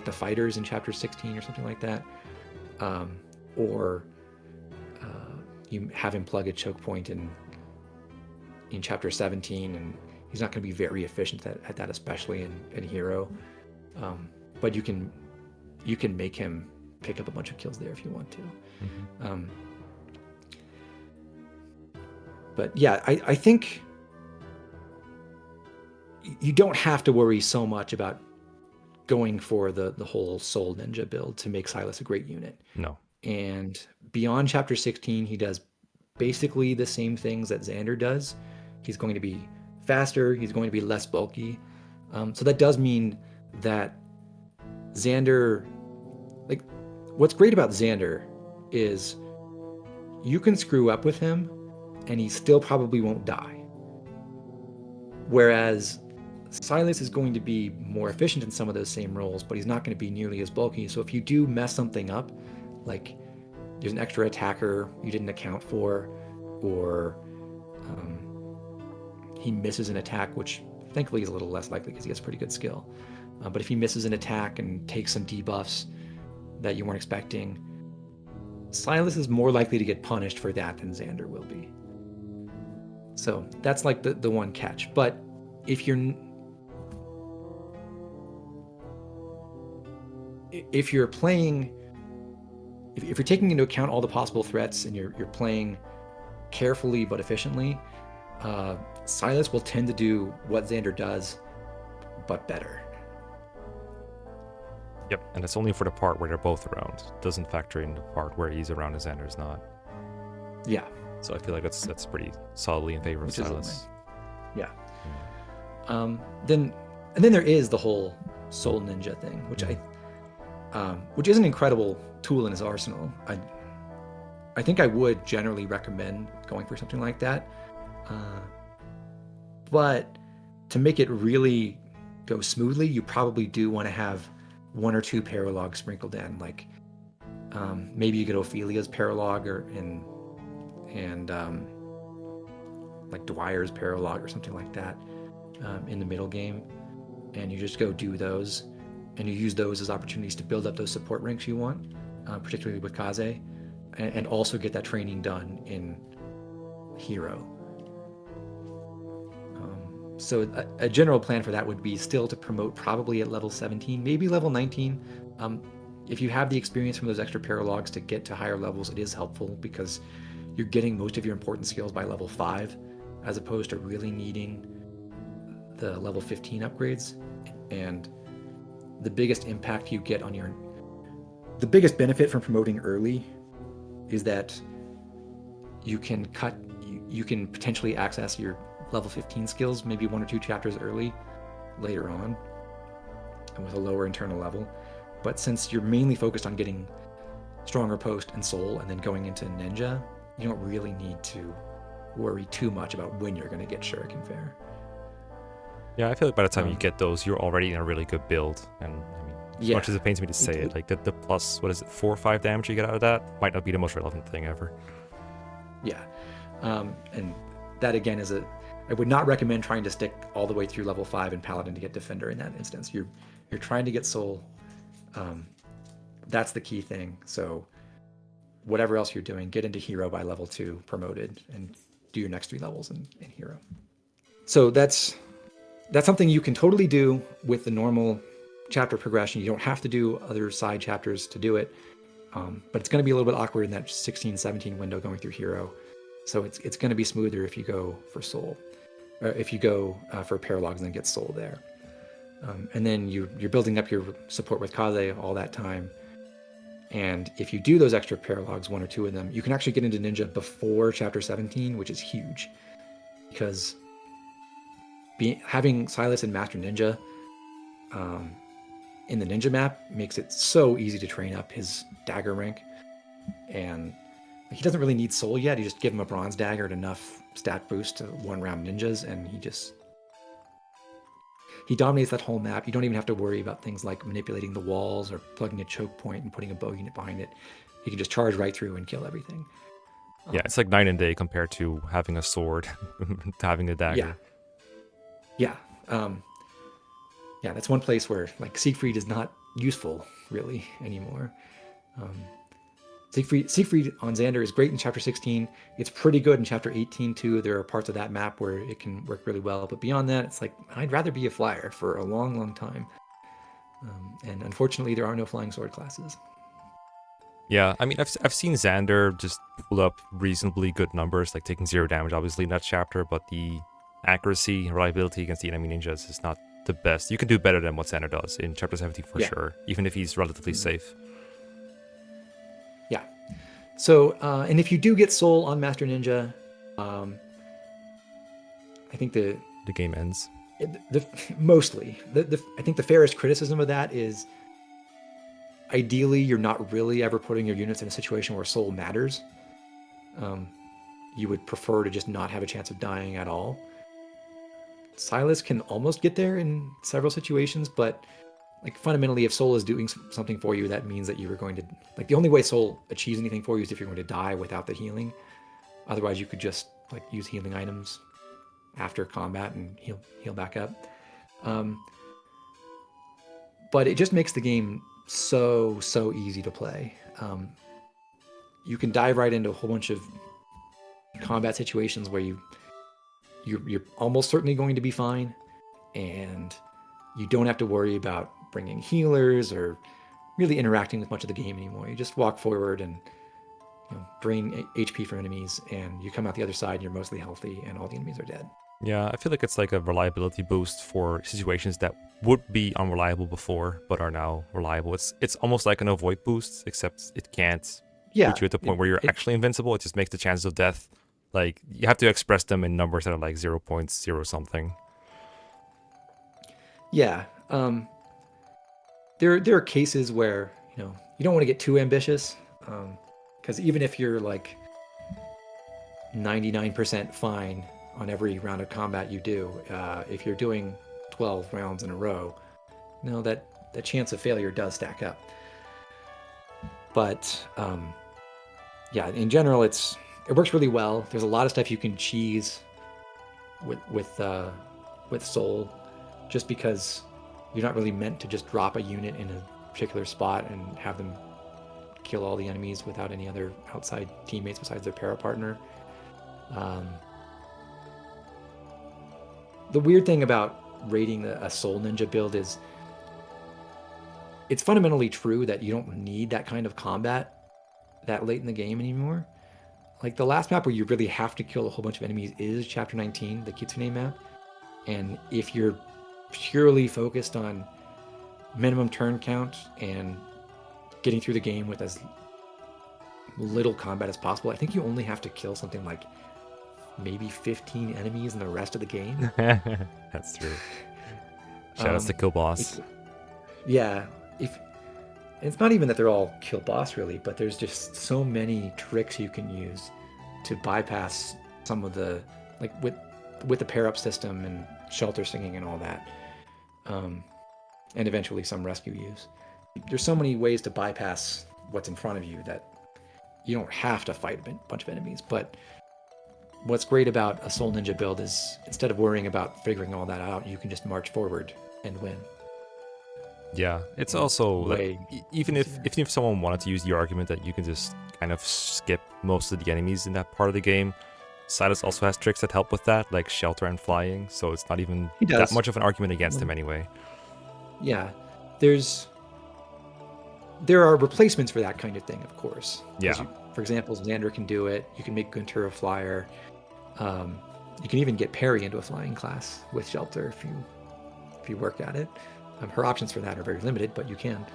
the fighters in chapter 16 or something like that, or you have him plug a choke point in chapter 17, and he's not going to be very efficient at that, especially in hero. But you can make him pick up a bunch of kills there if you want to. Mm-hmm. But yeah, I think you don't have to worry so much about going for the whole Soul Ninja build to make Silas a great unit. No. And beyond chapter 16, he does basically the same things that Xander does. He's going to be faster, he's going to be less bulky. So that does mean that Xander, like, what's great about Xander is you can screw up with him and he still probably won't die. Whereas Silas is going to be more efficient in some of those same roles, but he's not going to be nearly as bulky. So if you do mess something up, like there's an extra attacker you didn't account for, or he misses an attack, which thankfully is a little less likely because he has pretty good skill. But if he misses an attack and takes some debuffs that you weren't expecting, Silas is more likely to get punished for that than Xander will be. So that's like the one catch. But if you're playing, if you're taking into account all the possible threats and you're playing carefully but efficiently, Silas will tend to do what Xander does, but better. Yep, and it's only for the part where they're both around. It doesn't factor in the part where he's around and Xander's not. Yeah. So I feel like that's pretty solidly in favor of Silas. Yeah. Then there is the whole Soul Ninja thing, which is an incredible tool in his arsenal. I think I would generally recommend going for something like that. But to make it really go smoothly, you probably do want to have 1 or 2 paralogs sprinkled in. Like maybe you get Ophelia's paralog and like Dwyer's paralog or something like that in the middle game, and you just go do those, and you use those as opportunities to build up those support ranks you want, particularly with Kaze, and also get that training done in hero. So a general plan for that would be still to promote probably at level 17, maybe level 19. If you have the experience from those extra paralogs to get to higher levels, it is helpful because you're getting most of your important skills by level 5, as opposed to really needing the level 15 upgrades. And the biggest impact you get on the biggest benefit from promoting early is that you can potentially access your level 15 skills maybe 1 or 2 chapters early later on and with a lower internal level. But since you're mainly focused on getting stronger post and soul and then going into ninja, you don't really need to worry too much about when you're going to get Shuriken Fair. Yeah, I feel like by the time you get those, you're already in a really good build. And I mean, As much as it pains me to say it, like the plus, what is it, 4 or 5 damage you get out of that might not be the most relevant thing ever. Yeah. And that again is I would not recommend trying to stick all the way through level 5 in Paladin to get Defender in that instance. You're trying to get Soul. That's the key thing. So whatever else you're doing, get into Hero by level 2, promoted, and do your next 3 levels in Hero. So that's something you can totally do with the normal chapter progression. You don't have to do other side chapters to do it, but it's going to be a little bit awkward in that 16-17 window going through Hero. So it's going to be smoother if you go for Soul, or if you go for Paralogs and then get Soul there. And then you're building up your support with Kaze all that time. And if you do those extra Paralogs, 1 or 2 of them, you can actually get into Ninja before Chapter 17, which is huge. Because having Silas and Master Ninja in the Ninja map makes it so easy to train up his dagger rank. And he doesn't really need Soul yet. You just give him a Bronze Dagger and enough stat boost to 1-round ninjas, and he dominates that whole map. You don't even have to worry about things like manipulating the walls or plugging a choke point and putting a bow unit behind it. You can just charge right through and kill everything. Yeah, it's like night and day compared to having a sword, to having a dagger. Yeah. That's one place where like Siegfried is not useful really anymore. Siegfried on Xander is great in Chapter 16. It's pretty good in Chapter 18 too. There are parts of that map where it can work really well. But beyond that, it's like, I'd rather be a flyer for a long, long time. And unfortunately, there are no flying sword classes. Yeah, I mean, I've seen Xander just pull up reasonably good numbers, like taking 0 damage, obviously, in that chapter, but the accuracy and reliability against the enemy ninjas is not the best. You can do better than what Xander does in Chapter 17 for sure, even if he's relatively safe. Yeah. So, and if you do get Soul on Master Ninja, I think the game ends. Mostly. I think the fairest criticism of that is ideally you're not really ever putting your units in a situation where Soul matters. You would prefer to just not have a chance of dying at all. Silas can almost get there in several situations, but like fundamentally, if Soul is doing something for you, that means that you are going to, like, the only way Soul achieves anything for you is if you're going to die without the healing. Otherwise, you could just like use healing items after combat and heal back up. But it just makes the game so easy to play. You can dive right into a whole bunch of combat situations where you're almost certainly going to be fine, and you don't have to worry about bringing healers or really interacting with much of the game anymore. You just walk forward and drain HP from enemies, and you come out the other side and you're mostly healthy and all the enemies are dead. Yeah, I feel like it's like a reliability boost for situations that would be unreliable before but are now reliable. It's almost like an avoid boost, except it can't put you at the point where you're actually invincible. It just makes the chances of death, like, you have to express them in numbers that are like 0.0 something. Yeah. There are cases where you don't want to get too ambitious, because even if you're like 99% fine on every round of combat you do, if you're doing 12 rounds in a row, that the chance of failure does stack up. But in general, it works really well. There's a lot of stuff you can cheese with Soul, just because you're not really meant to just drop a unit in a particular spot and have them kill all the enemies without any other outside teammates besides their para partner. The weird thing about rating a Soul Ninja build is it's fundamentally true that you don't need that kind of combat that late in the game anymore. Like, the last map where you really have to kill a whole bunch of enemies is Chapter 19, the Kitsune map. And if you're purely focused on minimum turn count and getting through the game with as little combat as possible, I think you only have to kill something like maybe 15 enemies in the rest of the game. That's true. Shout outs to Kill Boss. It's not even that they're all kill boss really, but there's just so many tricks you can use to bypass some of the, like with the pair up system and shelter singing and all that. and eventually some rescue use. There's so many ways to bypass what's in front of you that you don't have to fight a bunch of enemies. But what's great about a Soul Ninja build is instead of worrying about figuring all that out, you can just march forward and win. Yeah, it's also like even easier. if someone wanted to use the argument that you can just kind of skip most of the enemies in that part of the game, Silas also has tricks that help with that, like shelter and flying. So it's not even that much of an argument against him anyway. Yeah, there are replacements for that kind of thing, of course. Yeah. For example, Xander can do it. You can make Gunter a flyer. You can even get Perry into a flying class with shelter if you work at it. Her options for that are very limited, but you can.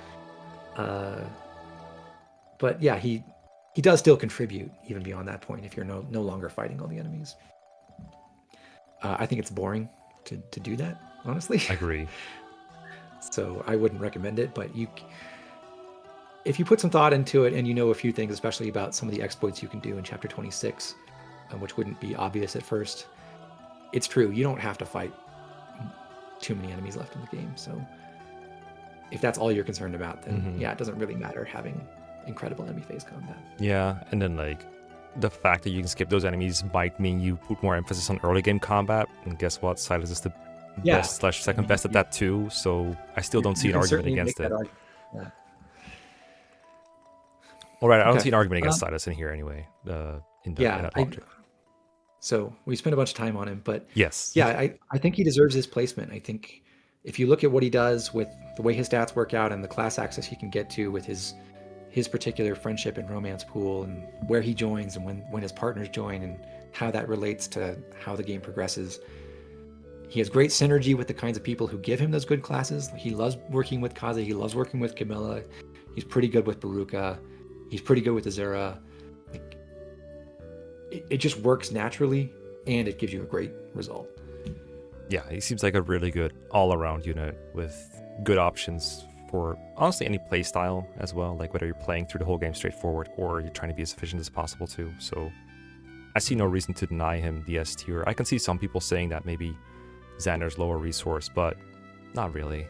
But yeah, he does still contribute even beyond that point if you're no longer fighting all the enemies. I think it's boring to do that, honestly. I agree. So I wouldn't recommend it, but if you put some thought into it and you know a few things, especially about some of the exploits you can do in Chapter 26, which wouldn't be obvious at first, it's true. You don't have to fight too many enemies left in the game. So if that's all you're concerned about, then yeah, it doesn't really matter having incredible enemy phase combat. Yeah, and then like the fact that you can skip those enemies might mean you put more emphasis on early game combat. And guess what? Silas is the best / second best at that too. So I still don't see an argument against it. Yeah. All right, I don't see an argument against Silas in here anyway. In that object. So we spent a bunch of time on him, but yes, yeah, I think he deserves his placement. I think if you look at what he does with the way his stats work out and the class access he can get to with his particular friendship and romance pool and where he joins and when his partners join and how that relates to how the game progresses, he has great synergy with the kinds of people who give him those good classes. He loves working with Kaze. He loves working with Camilla. He's pretty good with Baruka. He's pretty good with Azura. It just works naturally, and it gives you a great result. Yeah, he seems like a really good all-around unit with good options for honestly any play style as well, like whether you're playing through the whole game straightforward or you're trying to be as efficient as possible too. So I see no reason to deny him the S tier. I can see some people saying that maybe Xander's lower resource, but not really.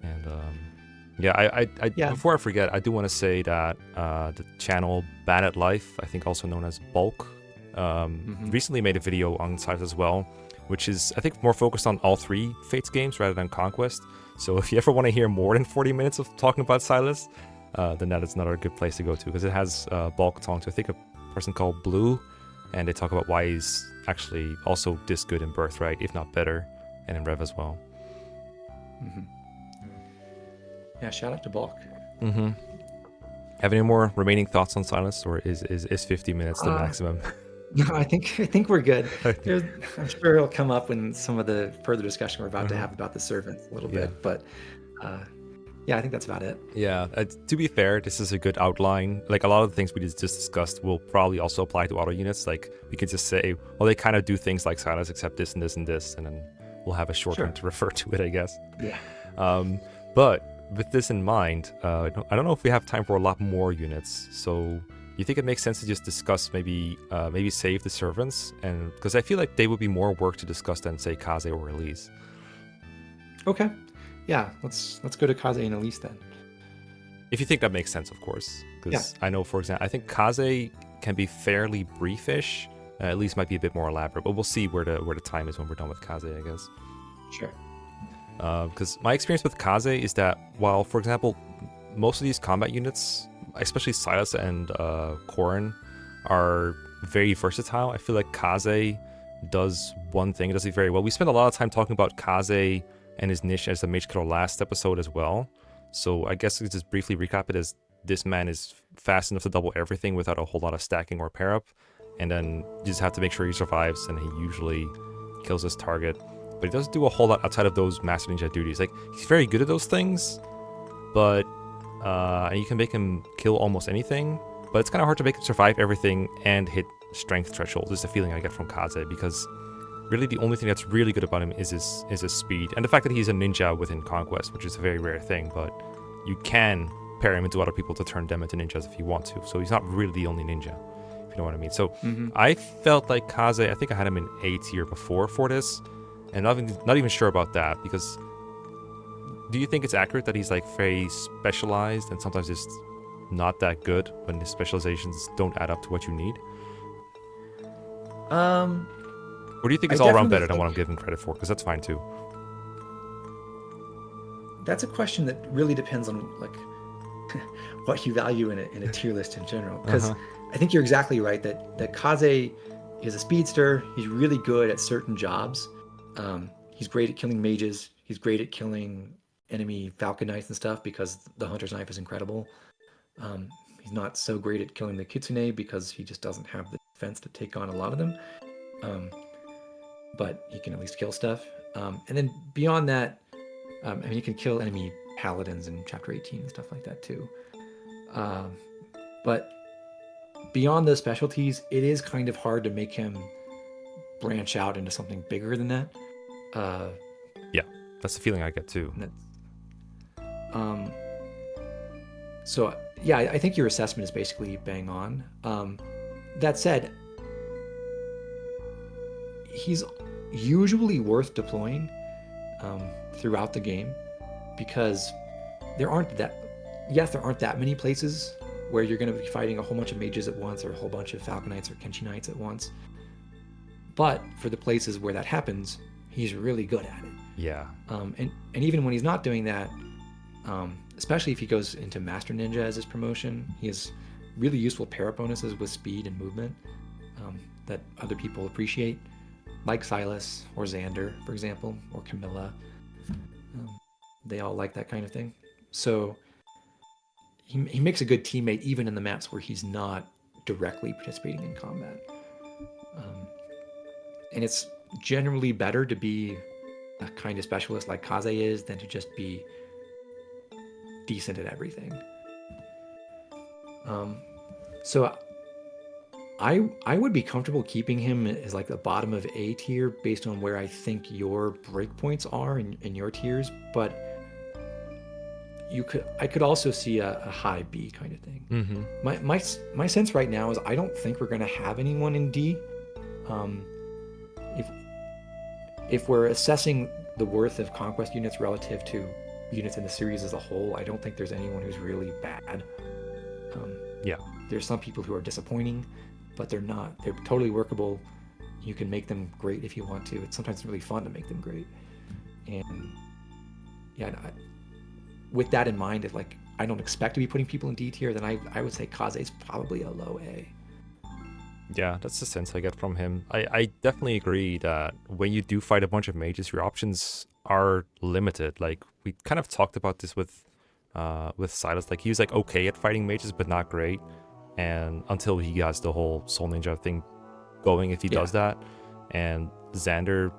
And before I forget, I do want to say that the channel Bad at Life, I think also known as Bulk, recently made a video on Silas as well, which is, I think, more focused on all 3 Fates games rather than Conquest. So if you ever want to hear more than 40 minutes of talking about Silas, then that is another good place to go to, because it has Bulk talking to, I think, a person called Blue, and they talk about why he's actually also this good in Birthright, if not better, and in Rev as well. Yeah, shout out to Bulk. Have any more remaining thoughts on Silas, or is 50 minutes the maximum? No, I think we're good. I'm sure it'll come up in some of the further discussion we're about to have about the servants a little bit, but yeah, I think that's about it. Yeah, to be fair, this is a good outline. Like a lot of the things we just discussed will probably also apply to auto units. Like we could just say, well, they kind of do things like Silas, except this and this and this, and then we'll have a shorthand to refer to it, I guess. Yeah. But with this in mind, I don't know if we have time for a lot more units. So you think it makes sense to just discuss maybe save the servants, and because I feel like they would be more work to discuss than say Kaze or Elise. Okay. Yeah, let's go to Kaze and Elise then. If you think that makes sense, of course. Because I know, for example, I think Kaze can be fairly briefish. Elise might be a bit more elaborate, but we'll see where the time is when we're done with Kaze, I guess. Sure. Because my experience with Kaze is that while, for example, most of these combat units, especially Silas and Corrin, are very versatile, I feel like Kaze does one thing, it does it very well. We spent a lot of time talking about Kaze and his niche as a mage killer last episode as well. So I guess we just briefly recap it as this man is fast enough to double everything without a whole lot of stacking or pair up. And then you just have to make sure he survives, and he usually kills his target. But he doesn't do a whole lot outside of those Master Ninja duties. Like, he's very good at those things, but and you can make him kill almost anything, but it's kind of hard to make him survive everything and hit strength thresholds, is the feeling I get from Kaze, because really the only thing that's really good about him is his speed, and the fact that he's a ninja within Conquest, which is a very rare thing, but you can pair him into other people to turn them into ninjas if you want to, so he's not really the only ninja, if you know what I mean. So I felt like Kaze, I think I had him in A tier before for this, and not even sure about that, because Do you think it's accurate that he's like very specialized and sometimes just not that good when his specializations don't add up to what you need? Um, Or do you think I it's all around definitely better than what I'm think giving credit for? Because that's fine too. that's a question that really depends on like what you value in a tier list in general. Because Uh-huh. I think you're exactly right that Kaze is a speedster. He's really good at certain jobs. He's great at killing mages. He's great at killing enemy falcon knights and stuff because the hunter's knife is incredible. Um, he's not so great at killing the kitsune because he just doesn't have the defense to take on a lot of them. Um, but he can at least kill stuff. And then beyond that, I mean, you can kill enemy paladins in chapter 18 and stuff like that too. Um, but beyond those specialties, it is kind of hard to make him branch out into something bigger than that. Uh, Yeah, that's the feeling I get too. and um, so yeah, I think your assessment is basically bang on. That said, he's usually worth deploying throughout the game because there aren't that many places where you're going to be fighting a whole bunch of mages at once or a whole bunch of falcon knights or kenshi knights at once. But for the places where that happens, he's really good at it. Yeah. And even when he's not doing that, especially if he goes into Master Ninja as his promotion, he has really useful pair bonuses with speed and movement that other people appreciate, like Silas or Xander, for example, or Camilla. They all like that kind of thing. So he makes a good teammate even in the maps where he's not directly participating in combat. And it's generally better to be a kind of specialist like Kaze is than to just be decent at everything. So I would be comfortable keeping him as like the bottom of A tier based on where I think your breakpoints are in your tiers, but I could also see a high B kind of thing. Mm-hmm. My sense right now is I don't think we're going to have anyone in D. If we're assessing the worth of Conquest units relative to units in the series as a whole, I don't think there's anyone who's really bad. Yeah. There's some people who are disappointing, but they're not. They're totally workable. You can make them great if you want to. It's sometimes really fun to make them great. And yeah, with that in mind, if like I don't expect to be putting people in D tier, then I would say Kaze is probably a low A. Yeah, that's the sense I get from him. I definitely agree that when you do fight a bunch of mages, your options are limited. Like we kind of talked about this with Silas. Like he was like okay at fighting mages, but not great. And until he has the whole Soul Ninja thing going, if he does that. And Xander,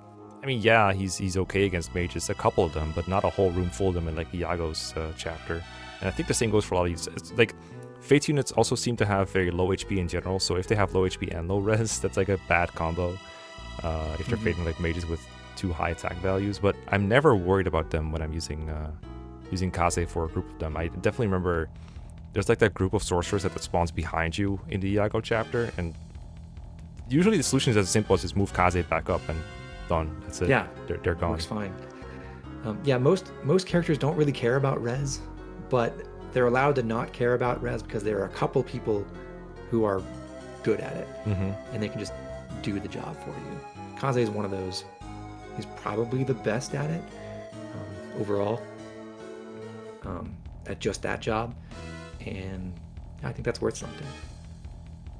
I mean, yeah, he's okay against mages, a couple of them, but not a whole room full of them in like Iago's chapter. And I think the same goes for a lot of these. It's like Fate's units also seem to have very low HP in general, so if they have low HP and low res, that's like a bad combo. If they're fating like mages with too high attack values, but I'm never worried about them when I'm using Kaze for a group of them. I definitely remember there's like that group of sorcerers that spawns behind you in the Iago chapter, and usually the solution is as simple as just move Kaze back up and done. That's it. Yeah, they're gone. Works fine. Yeah, most characters don't really care about res, but they're allowed to not care about res because there are a couple people who are good at it, and they can just do the job for you. Kaze is one of those. He's probably the best at it overall, at just that job, and I think that's worth something.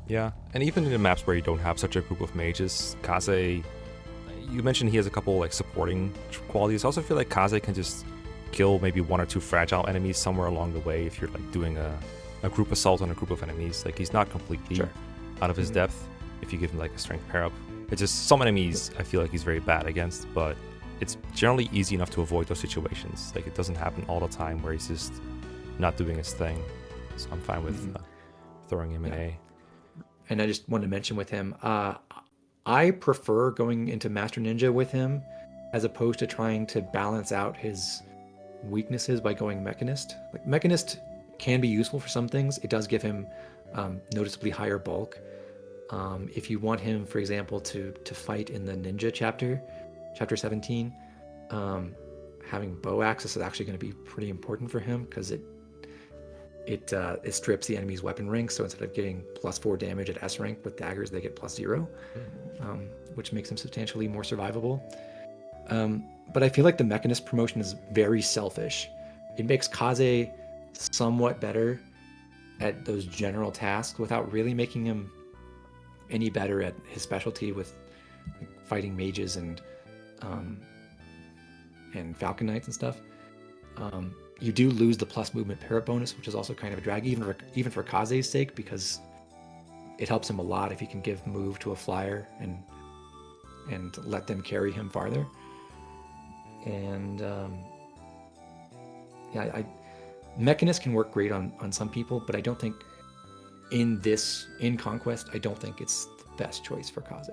Yeah, and even in the maps where you don't have such a group of mages, Kaze, you mentioned he has a couple like supporting qualities. I also feel like Kaze can just kill maybe one or two fragile enemies somewhere along the way if you're like doing a group assault on a group of enemies. Like he's not completely out of his depth if you give him like a strength pair up. It's just some enemies I feel like he's very bad against, but it's generally easy enough to avoid those situations. Like it doesn't happen all the time where he's just not doing his thing. So I'm fine with throwing him in A. And I just wanted to mention with him, I prefer going into Master Ninja with him as opposed to trying to balance out his weaknesses by going Mechanist. Like Mechanist can be useful for some things. It does give him noticeably higher bulk. If you want him, for example, to fight in the Ninja chapter 17, I having bow access is actually going to be pretty important for him, because it strips the enemy's weapon rank. So instead of getting +4 damage at S rank with daggers, they get +0, which makes them substantially more survivable. But I feel like the Mechanist promotion is very selfish. It makes Kaze somewhat better at those general tasks without really making him any better at his specialty with fighting mages and Falcon Knights and stuff. You do lose the plus movement parrot bonus, which is also kind of a drag, even for Kaze's sake, because it helps him a lot if he can give move to a flyer and let them carry him farther. And Mechanist can work great on some people, but I don't think in Conquest, I don't think it's the best choice for Kaze.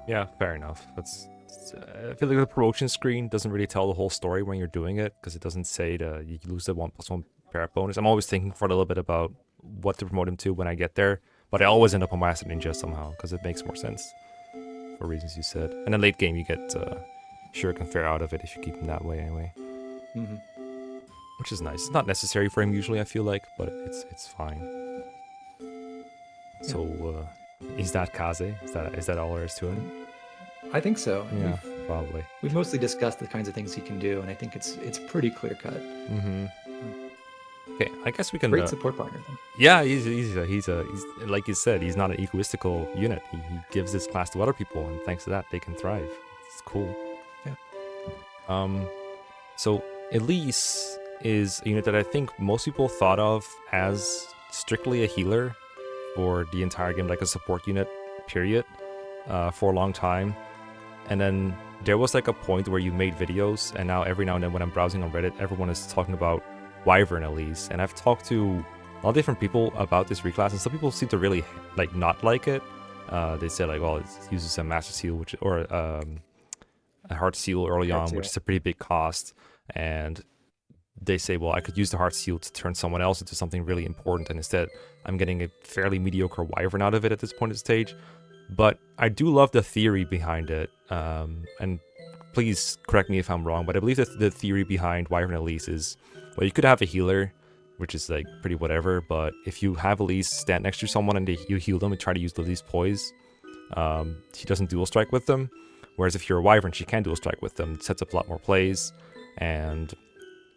Yeah, fair enough. I feel like the promotion screen doesn't really tell the whole story when you're doing it, because it doesn't say you lose the 1+1 parrot bonus. I'm always thinking for a little bit about what to promote him to when I get there, but I always end up on my Acid Ninja somehow, because it makes more sense for reasons you said. And then late game, you get Shuriken Fair out of it if you keep him that way anyway. Mm-hmm. Which is nice. It's not necessary for him usually, I feel like, but it's fine. Yeah. So, is that Kaze? Is that all there is to him? I think so. Yeah, probably. We've mostly discussed the kinds of things he can do, and I think it's pretty clear cut. Mm-hmm. Okay, I guess we can. Great support partner. Yeah, he's like you said, he's not an egoistical unit. He gives this class to other people, and thanks to that, they can thrive. It's cool. Yeah. So Elise is a unit that I think most people thought of as strictly a healer for the entire game, like a support unit, period, for a long time. And then there was like a point where you made videos, and now every now and then when I'm browsing on Reddit, everyone is talking about Wyvern Elise. And I've talked to a lot of different people about this reclass, and some people seem to really not like it. They say like, well, it uses a Master Seal, or a Heart Seal early on, which is a pretty big cost. And they say, well, I could use the Heart Seal to turn someone else into something really important, and instead I'm getting a fairly mediocre Wyvern out of it at this point in the stage. But I do love the theory behind it, and please correct me if I'm wrong, but I believe that the theory behind Wyvern Elise is, well, you could have a healer, which is like pretty whatever, but if you have Elise stand next to someone and you heal them and try to use Elise Poise, she doesn't dual strike with them. Whereas if you're a Wyvern, she can dual strike with them. It sets up a lot more plays, and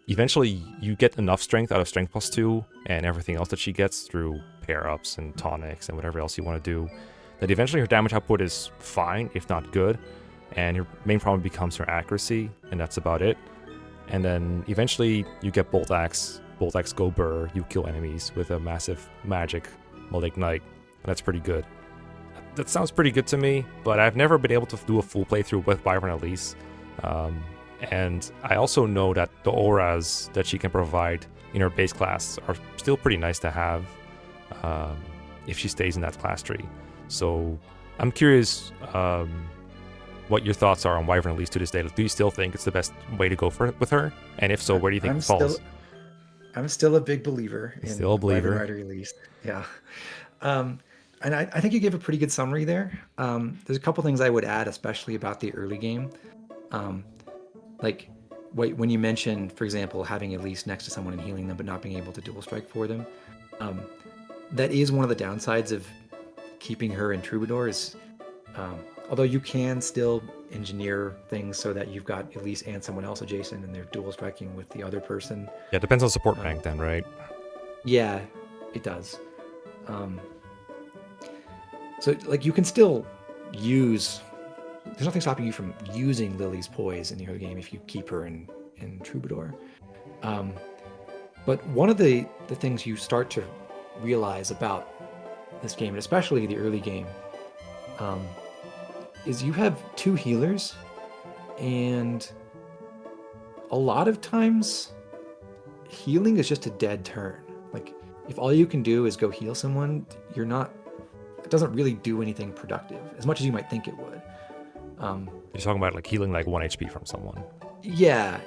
eventually you get enough strength out of Strength +2 and everything else that she gets through pair-ups and tonics and whatever else you want to do, that eventually her damage output is fine, if not good, and your main problem becomes her accuracy, and that's about it. And then eventually you get Bolt Axe Go Burr, you kill enemies with a massive magic Malignite, and that's pretty good. That sounds pretty good to me, but I've never been able to do a full playthrough with Wyvern Elise. And I also know that the auras that she can provide in her base class are still pretty nice to have if she stays in that class tree. So I'm curious what your thoughts are on Wyvern Elise to this day. Do you still think it's the best way to go with her? And if so, where do you think it falls? I'm still a big believer in Wyvern Rider Elise. Yeah. And I think you gave a pretty good summary there. There's a couple things I would add, especially about the early game. Like when you mentioned, for example, having Elise next to someone and healing them but not being able to dual strike for them. That is one of the downsides of keeping her in Troubadour is, although you can still engineer things so that you've got Elise and someone else adjacent and they're dual striking with the other person. Yeah, it depends on support rank then, right? Yeah, it does. So like you can still use, there's nothing stopping you from using Lily's Poise in your game if you keep her in Troubadour. But one of the things you start to realize about this game, and especially the early game, is you have two healers, and a lot of times healing is just a dead turn. Like if all you can do is go heal someone, it doesn't really do anything productive as much as you might think it would. You're talking about like healing like 1 HP from someone. Yeah.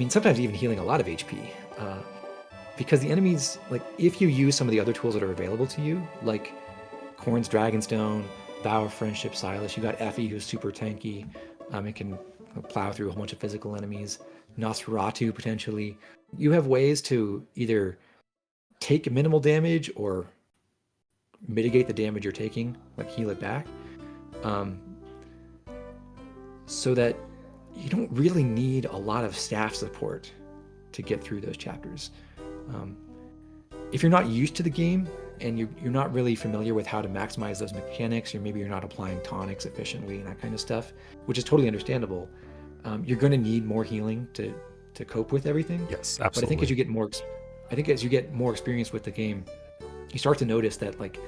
Sometimes even healing a lot of HP. Because the enemies, like if you use some of the other tools that are available to you, like Korn's Dragonstone, Vow of Friendship, Silas, you got Effie who's super tanky. It can plow through a whole bunch of physical enemies. Nosferatu, potentially. You have ways to either take minimal damage or mitigate the damage you're taking, like heal it back, so that you don't really need a lot of staff support to get through those chapters. If you're not used to the game and you're not really familiar with how to maximize those mechanics, or maybe you're not applying tonics efficiently and that kind of stuff, which is totally understandable, you're going to need more healing to cope with everything. Yes, absolutely. But I think as you get more experience with the game, you start to notice that, like,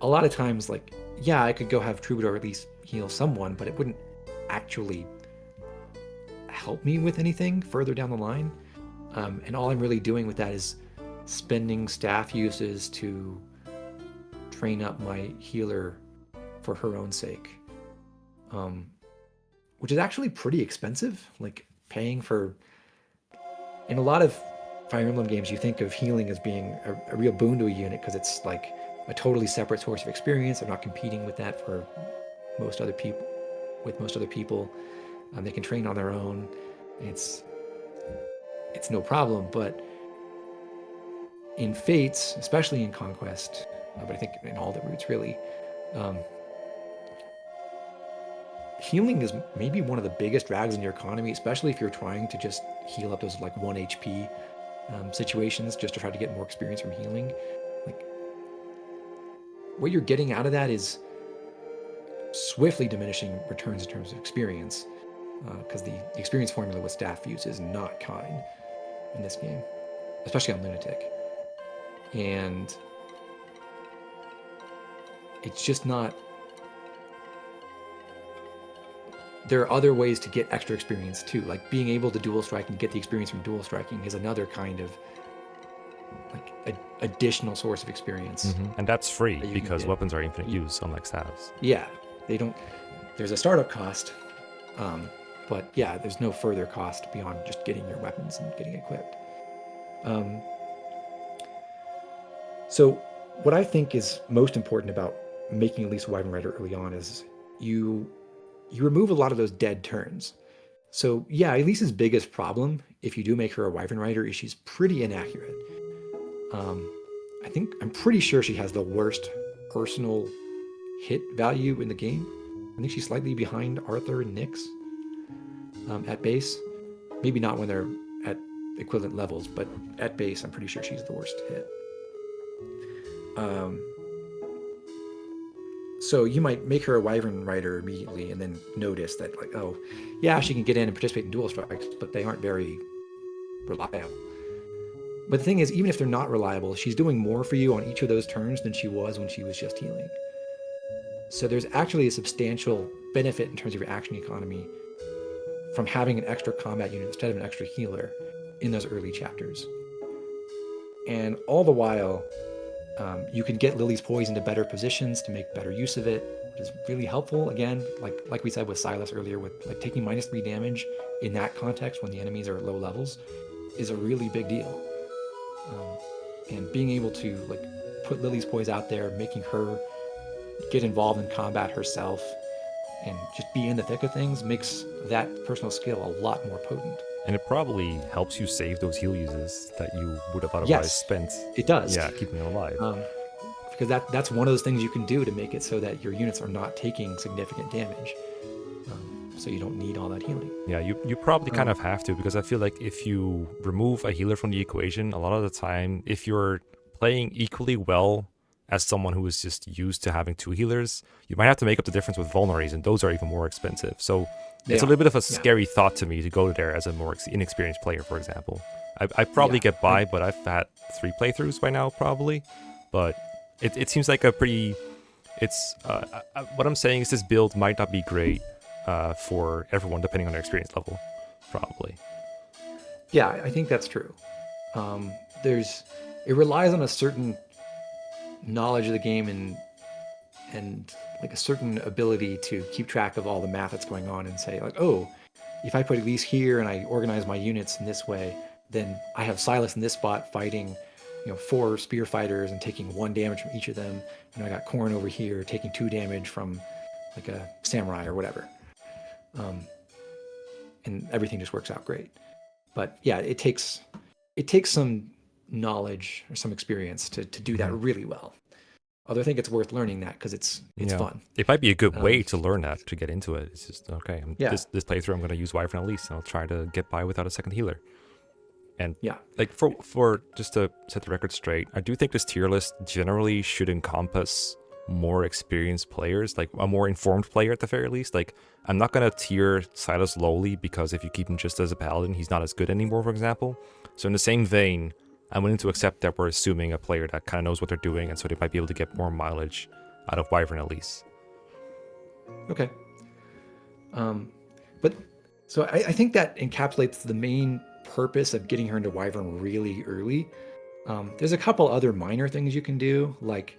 a lot of times, like, yeah, I could go have Troubadour at least heal someone, but it wouldn't actually help me with anything further down the line. And all I'm really doing with that is spending staff uses to train up my healer for her own sake, which is actually pretty expensive. Like, paying for, in a lot of Fire Emblem games, you think of healing as being a real boon to a unit because it's like a totally separate source of experience. They're not competing with that for most other people. They can train on their own. It's no problem. But in Fates, especially in Conquest, but I think in all the routes really, healing is maybe one of the biggest drags in your economy, especially if you're trying to just heal up those like 1 HP situations just to try to get more experience from healing. Like, what you're getting out of that is swiftly diminishing returns in terms of experience, because the experience formula with staff use is not kind in this game, especially on Lunatic. And it's just not. There are other ways to get extra experience too, like being able to dual strike and get the experience from dual striking is another kind of like additional source of experience. Mm-hmm. And that's free because weapons are infinite use, unlike staves. Yeah, they don't. There's a startup cost, but yeah, there's no further cost beyond just getting your weapons and getting equipped. So what I think is most important about making Elise a Wyvern Rider early on is you remove a lot of those dead turns. So yeah, Elise's biggest problem, if you do make her a Wyvern Rider, is she's pretty inaccurate. I'm pretty sure she has the worst personal hit value in the game. I think she's slightly behind Arthur and Nyx at base. Maybe not when they're at equivalent levels, but at base, I'm pretty sure she's the worst hit. So you might make her a Wyvern Rider immediately and then notice that, like, oh, yeah, she can get in and participate in dual strikes, but they aren't very reliable. But the thing is, even if they're not reliable, she's doing more for you on each of those turns than she was when she was just healing. So there's actually a substantial benefit in terms of your action economy from having an extra combat unit instead of an extra healer in those early chapters. And all the while, you can get Lily's Poise into better positions to make better use of it, which is really helpful. Again, like we said with Silas earlier, with like taking -3 damage in that context when the enemies are at low levels is a really big deal. And being able to like put Lily's Poise out there, making her get involved in combat herself and just be in the thick of things makes that personal skill a lot more potent. And it probably helps you save those heal uses that you would have otherwise spent. It does. Yeah, keeping them alive. Because that's one of those things you can do to make it so that your units are not taking significant damage. So you don't need all that healing. Yeah, you probably kind of have to, because I feel like if you remove a healer from the equation, a lot of the time, if you're playing equally well as someone who is just used to having 2 healers, you might have to make up the difference with vulneraries, and those are even more expensive. So it's a little bit of a scary thought to me to go there as a more inexperienced player, for example. I probably get by, but I've had 3 playthroughs by now, probably. But it seems like a pretty... what I'm saying is this build might not be great for everyone, depending on their experience level, probably. Yeah, I think that's true. It relies on a certain knowledge of the game and like a certain ability to keep track of all the math that's going on and say, like, oh, if I put Elise here and I organize my units in this way, then I have Silas in this spot fighting, 4 spear fighters and taking 1 damage from each of them, and I got Corrin over here taking 2 damage from like a samurai or whatever. and everything just works out great. But yeah, it takes some knowledge or some experience to do that really well. Although I think it's worth learning that because it's fun. It might be a good way to learn that, to get into it. It's just, okay, Yeah. this playthrough I'm going to use Wyvern Elise, and I'll try to get by without a second healer. And Yeah. like for just to set the record straight, I do think this tier list generally should encompass more experienced players, like a more informed player at the very least. Like, I'm not going to tier Silas lowly because if you keep him just as a paladin, he's not as good anymore, for example. So in the same vein, I'm willing to accept that we're assuming a player that kind of knows what they're doing, and so they might be able to get more mileage out of Wyvern Elise. Okay. But so I think that encapsulates the main purpose of getting her into Wyvern really early. There's a couple other minor things you can do, like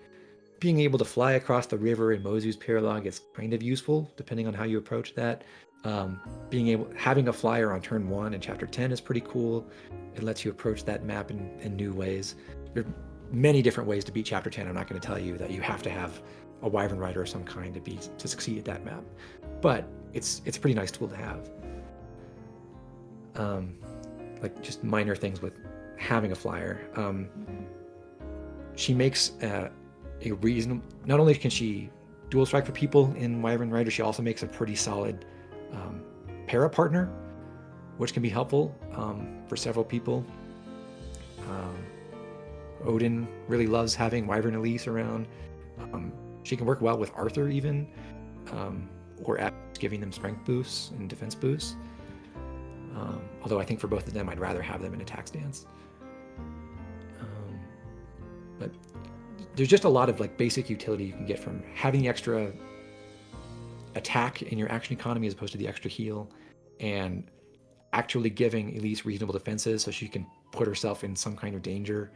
being able to fly across the river in Mozu's Paralog is kind of useful, depending on how you approach that. Having a flyer on turn 1 in chapter 10 is pretty cool. It lets you approach that map in new ways. There are many different ways to beat chapter 10. I'm not going to tell you that you have to have a Wyvern Rider of some kind to succeed at that map, but it's a pretty nice tool to have. Like just minor things with having a flyer. She makes a reasonable. Not only can she dual strike for people in Wyvern Rider, she also makes a pretty solid para partner, which can be helpful for several people. Odin really loves having Wyvern Elise around. She can work well with Arthur even, or at giving them strength boosts and defense boosts. Although I think for both of them, I'd rather have them in attack stance. But there's just a lot of like basic utility you can get from having the extra attack in your action economy as opposed to the extra heal, and actually giving Elise reasonable defenses so she can put herself in some kind of danger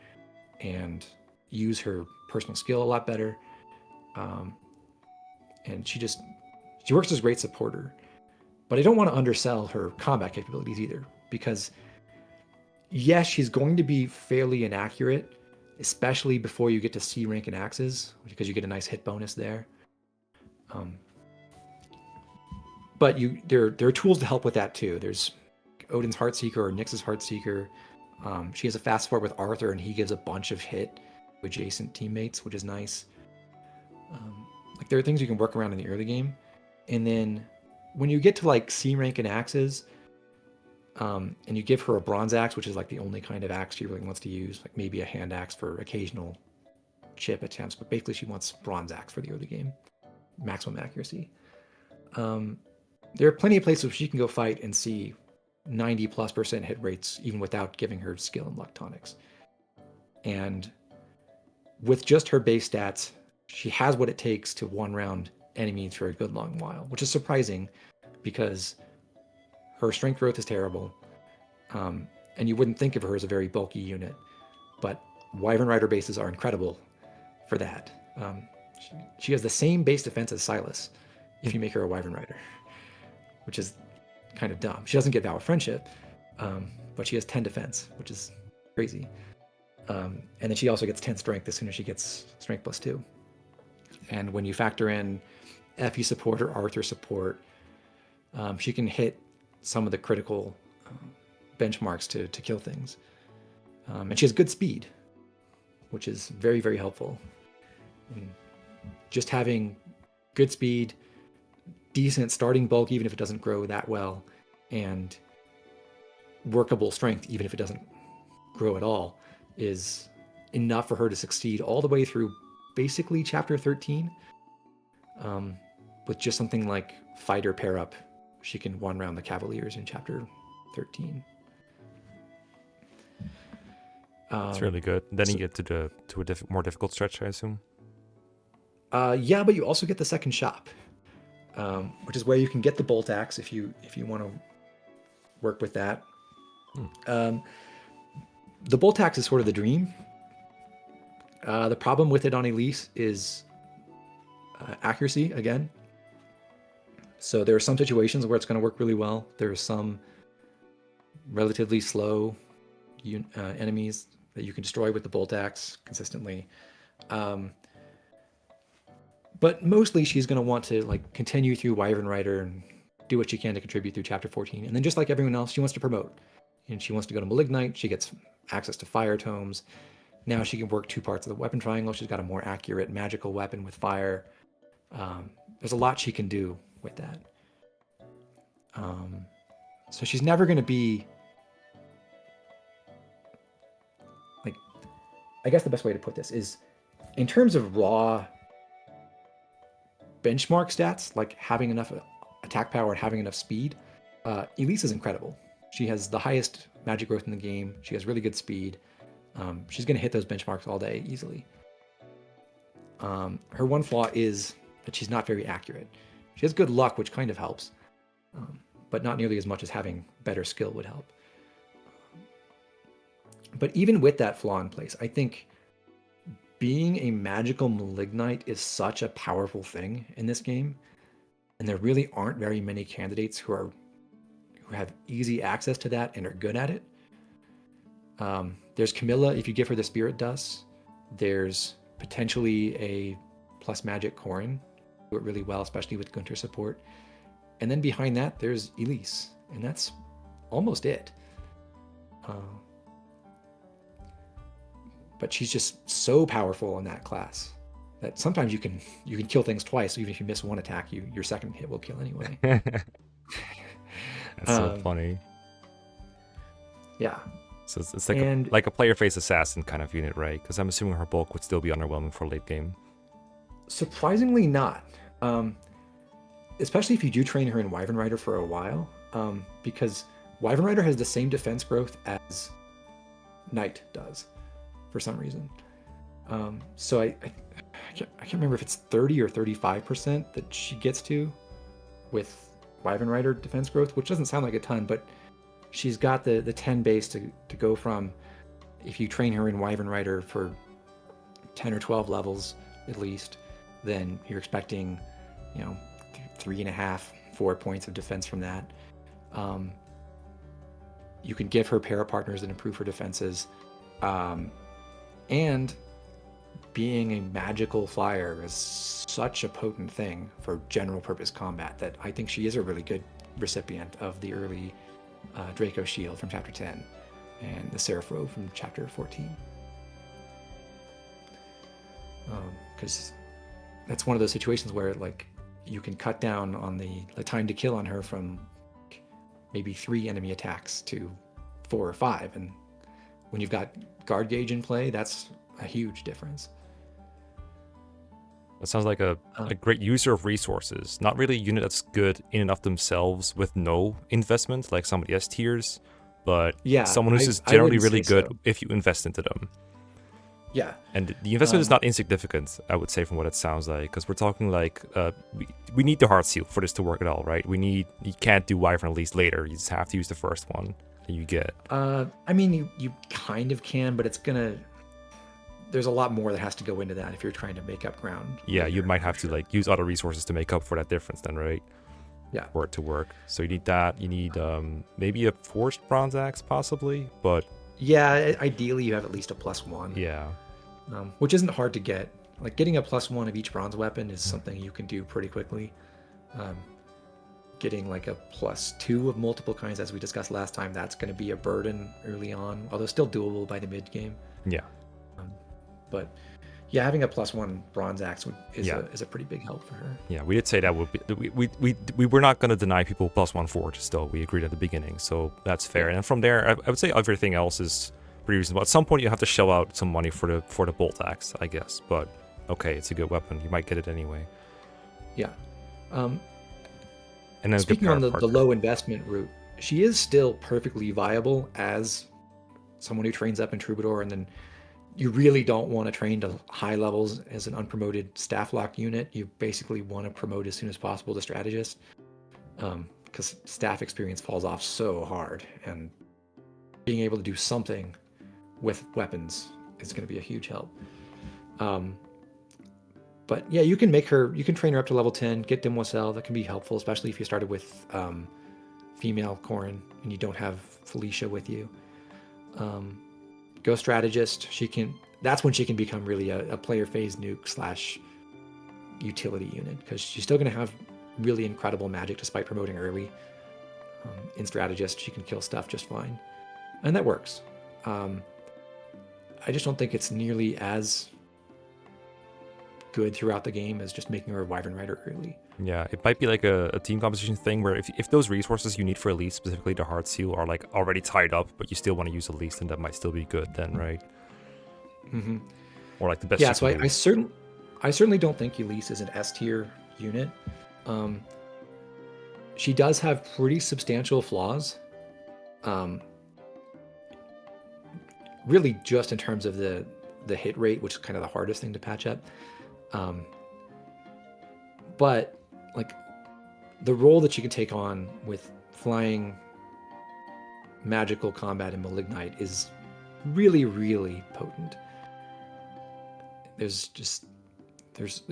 and use her personal skill a lot better. And she works as a great supporter. But I don't want to undersell her combat capabilities either, because yes, she's going to be fairly inaccurate, especially before you get to C rank and axes, because you get a nice hit bonus there. But there are tools to help with that too. There's Odin's Heartseeker or Nyx's Heartseeker. She has a fast forward with Arthur, and he gives a bunch of hit to adjacent teammates, which is nice. Like there are things you can work around in the early game, and then when you get to like C rank and axes, and you give her a bronze axe, which is like the only kind of axe she really wants to use, like maybe a hand axe for occasional chip attempts, but basically she wants bronze axe for the early game, maximum accuracy. There are plenty of places where she can go fight and see 90+% hit rates even without giving her skill and luck tonics. And with just her base stats, she has what it takes to one round enemies for a good long while, which is surprising because her strength growth is terrible, and you wouldn't think of her as a very bulky unit, but Wyvern Rider bases are incredible for that. She has the same base defense as Silas if you make her a Wyvern Rider, which is kind of dumb. She doesn't get Vow of Friendship, but she has 10 defense, which is crazy. And then she also gets 10 strength as soon as she gets strength +2. And when you factor in Effie support or Arthur support, she can hit some of the critical benchmarks to kill things. And she has good speed, which is very, very helpful. And just having good speed, decent starting bulk, even if it doesn't grow that well, and workable strength, even if it doesn't grow at all, is enough for her to succeed all the way through basically chapter 13. With just something like fighter pair up, she can one round the Cavaliers in chapter 13. It's really good. Then you get to a more difficult stretch, I assume. Yeah, but you also get the second shop, which is where you can get the bolt axe if you want to work with that. The bolt axe is sort of the dream. The problem with it on Elise is accuracy again. So there are some situations where it's going to work really well. There are some relatively slow enemies that you can destroy with the bolt axe consistently. But mostly she's going to want to like continue through Wyvern Rider and do what she can to contribute through chapter 14. And then just like everyone else, she wants to promote. And she wants to go to Malignite. She gets access to fire tomes. Now she can work 2 parts of the weapon triangle. She's got a more accurate magical weapon with fire. There's a lot she can do with that. So she's never going to be like, I guess the best way to put this is in terms of raw benchmark stats, like having enough attack power and having enough speed, Elise is incredible. She has the highest magic growth in the game. She has really good speed. She's going to hit those benchmarks all day easily. Her one flaw is that she's not very accurate. She has good luck, which kind of helps, but not nearly as much as having better skill would help. But even with that flaw in place, I think being a magical Malignite is such a powerful thing in this game, and there really aren't very many candidates who have easy access to that and are good at it. There's Camilla, if you give her the Spirit Dust. There's potentially a plus magic Corrin, do it really well, especially with Gunter support. And then behind that, there's Elise, and that's almost it. But she's just so powerful in that class that sometimes you can kill things twice. So even if you miss one attack, your second hit will kill anyway. That's so funny. Yeah. So it's like a player-face assassin kind of unit, right? Because I'm assuming her bulk would still be underwhelming for late game. Surprisingly not. Especially if you do train her in Wyvern Rider for a while. Because Wyvern Rider has the same defense growth as Knight does for some reason. So I can't remember if it's 30 or 35% that she gets to with Wyvern Rider defense growth, which doesn't sound like a ton, but she's got the 10 base to go from. If you train her in Wyvern Rider for 10 or 12 levels at least, then you're expecting, 3.5, 4 points of defense from that. You can give her para partners that improve her defenses. And being a magical flyer is such a potent thing for general purpose combat that I think she is a really good recipient of the early Draco Shield from chapter 10 and the Seraph Robe from chapter 14. Because that's one of those situations where like you can cut down on the time to kill on her from maybe 3 enemy attacks to 4 or 5, and when you've got guard gauge in play, that's a huge difference. That sounds like a great user of resources. Not really a unit that's good in and of themselves with no investment, like some of the S tiers, but someone who's just generally really good if you invest into them. Yeah. And the investment is not insignificant, I would say, from what it sounds like, because we're talking like, we need the Heart Seal for this to work at all, right? You can't do Wyvern Elise later, you just have to use the first one that you get. I mean, you kind of can, but there's a lot more that has to go into that if you're trying to make up ground. Yeah, you might have to like use other resources to make up for that difference then, right? Yeah. For it to work. So you need that, you need maybe a Forged Bronze Axe possibly, but... Yeah, ideally you have at least a +1. Yeah. Which isn't hard to get. Like getting a +1 of each bronze weapon is something you can do pretty quickly. Getting like a +2 of multiple kinds, as we discussed last time, that's going to be a burden early on, although still doable by the mid game. Yeah. But yeah, having a +1 bronze axe is a pretty big help for her. Yeah, we did say that would be, we were not going to deny people +1 forge still. We agreed at the beginning, so that's fair. And from there, I would say everything else is pretty reasonable. At some point, you have to shell out some money for the bolt axe, I guess. But okay, it's a good weapon. You might get it anyway. Yeah. And then speaking on the low investment route, she is still perfectly viable as someone who trains up in Troubadour, and then you really don't want to train to high levels as an unpromoted staff lock unit. You basically want to promote as soon as possible to strategist, because staff experience falls off so hard, and being able to do something with weapons is going to be a huge help. But yeah, you can train her up to level 10, get Demoiselle. That can be helpful, especially if you started with female Corrin and you don't have Felicia with you. Go strategist. That's when she can become really a player phase nuke / utility unit, because she's still going to have really incredible magic despite promoting early. In Strategist, she can kill stuff just fine. And that works. I just don't think it's nearly as good throughout the game as just making her a Wyvern Rider early. Yeah, it might be like a team composition thing where if those resources you need for Elise, specifically the Heart Seal, are like already tied up, but you still want to use Elise, then that might still be good then, right? Mm-hmm. Or like the best. Yeah, so I certainly don't think Elise is an S tier unit. She does have pretty substantial flaws. Really just in terms of the hit rate, which is kind of the hardest thing to patch up. But like the role that she can take on with flying, magical combat, and malignite is really, really potent. There's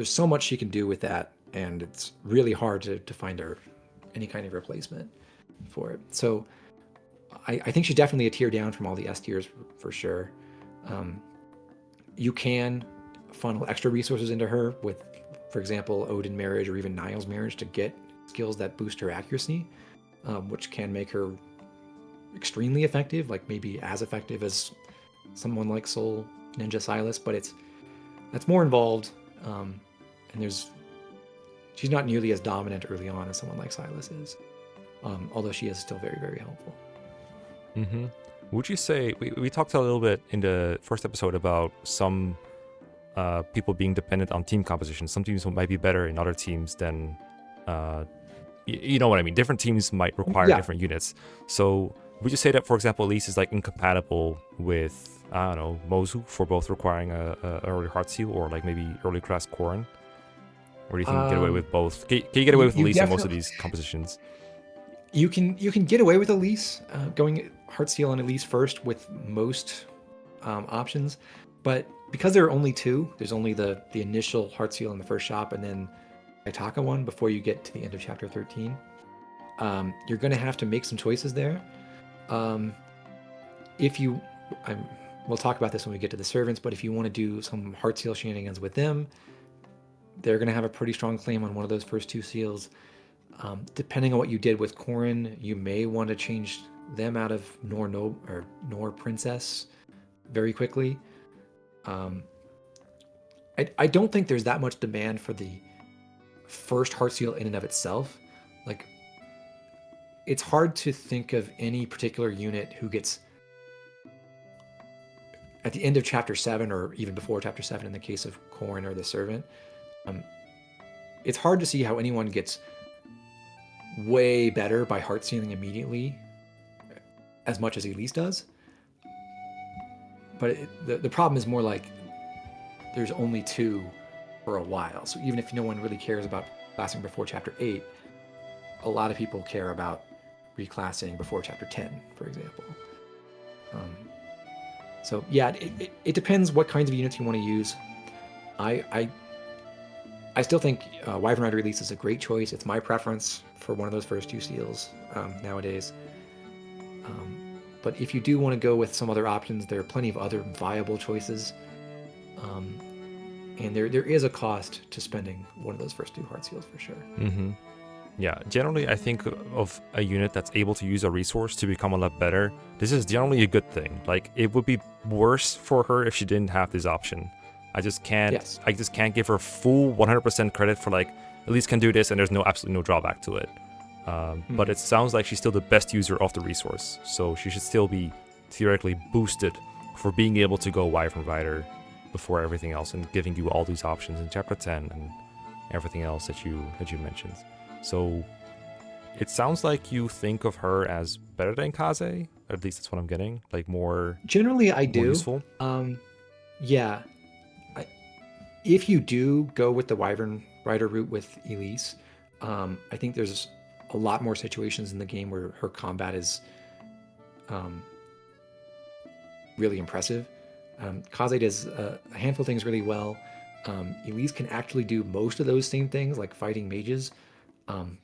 so much she can do with that, and it's really hard to find her any kind of replacement for it. So I think she's definitely a tier down from all the S tiers for sure. You can funnel extra resources into her with, for example, Odin Marriage or even Niall's Marriage to get skills that boost her accuracy, which can make her extremely effective, like maybe as effective as someone like Soul Ninja Silas, but that's more involved, and she's not nearly as dominant early on as someone like Silas is, although she is still very, very helpful. Mm-hmm. Would you say, we talked a little bit in the first episode about some people being dependent on team composition. Some teams might be better in other teams than, you know what I mean? Different teams might require different units. So would you say that, for example, Elise is like incompatible with, I don't know, Mozu for both requiring a early Heart Seal or like maybe early class Corrin? Or do you think you can get away with both? Can you get away with Elise in most of these compositions? You can get away with Elise, going Heart Seal and Elise first with most options, but because there are only two, there's only the initial Heart Seal in the first shop and then Itaka one before you get to the end of chapter 13. You're going to have to make some choices there. We'll talk about this when we get to the servants, but if you want to do some Heart Seal shenanigans with them, they're going to have a pretty strong claim on one of those first two seals. Depending on what you did with Corrin, you may want to change them out of Nor Princess very quickly. I don't think there's that much demand for the first Heart Seal in and of itself. Like, it's hard to think of any particular unit who gets at the end of chapter 7 or even before chapter 7 in the case of Corrin or the Servant. It's hard to see how anyone gets way better by Heart Sealing immediately as much as Elise does. But the problem is more like there's only two for a while. So even if no one really cares about classing before chapter 8, a lot of people care about reclassing before chapter 10, for example. So yeah, it depends what kinds of units you want to use. I still think Wyvern Rider Elise is a great choice. It's my preference for one of those first two seals nowadays. But if you do want to go with some other options, there are plenty of other viable choices. And there is a cost to spending one of those first two Heart Seals for sure. Mm-hmm. Yeah, generally I think of a unit that's able to use a resource to become a lot better. This is generally a good thing. Like, it would be worse for her if she didn't have this option. I just can't give her full 100% credit for like, Elise can do this and there's absolutely no drawback to it. But it sounds like she's still the best user of the resource, so she should still be theoretically boosted for being able to go Wyvern Rider before everything else and giving you all these options in chapter 10 and everything else that you mentioned. So it sounds like you think of her as better than Kaze, or at least that's what I'm getting, like more generally I do. Useful. Yeah. If you do go with the Wyvern Rider route with Elise, I think there's a lot more situations in the game where her combat is really impressive. Kaze does a handful of things really well. Elise can actually do most of those same things, like fighting mages,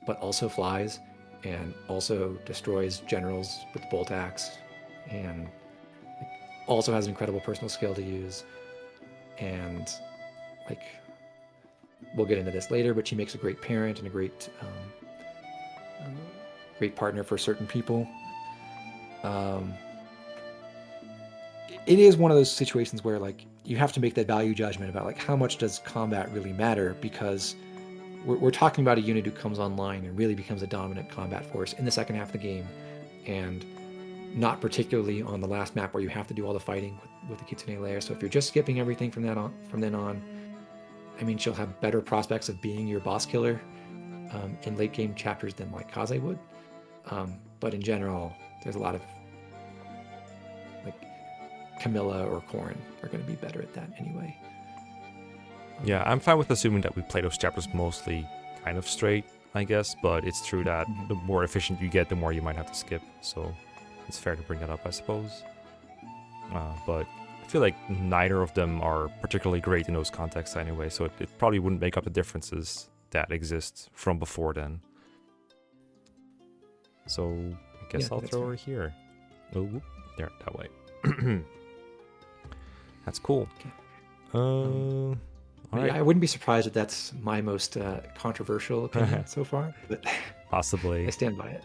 but also flies and also destroys generals with the bolt axe, and also has an incredible personal skill to use. And like we'll get into this later, but she makes a great parent and a great partner for certain people. It is one of those situations where like you have to make that value judgment about like how much does combat really matter, because we're talking about a unit who comes online and really becomes a dominant combat force in the second half of the game, and not particularly on the last map where you have to do all the fighting with the Kitsune layer. So if you're just skipping everything from then on, I mean, she'll have better prospects of being your boss killer in late game chapters than like Kaze would. But in general, there's a lot of like Camilla or Corrin are going to be better at that anyway. Yeah, I'm fine with assuming that we play those chapters mostly kind of straight, I guess, but it's true that the more efficient you get, the more you might have to skip, so it's fair to bring that up, I suppose. But I feel like neither of them are particularly great in those contexts anyway, so it probably wouldn't make up the differences that exist from before then. So I guess I'll throw her here. Oh, whoop, there, that way. That's cool. Okay. Right. I wouldn't be surprised if that's my most controversial opinion so far, but possibly. I stand by it.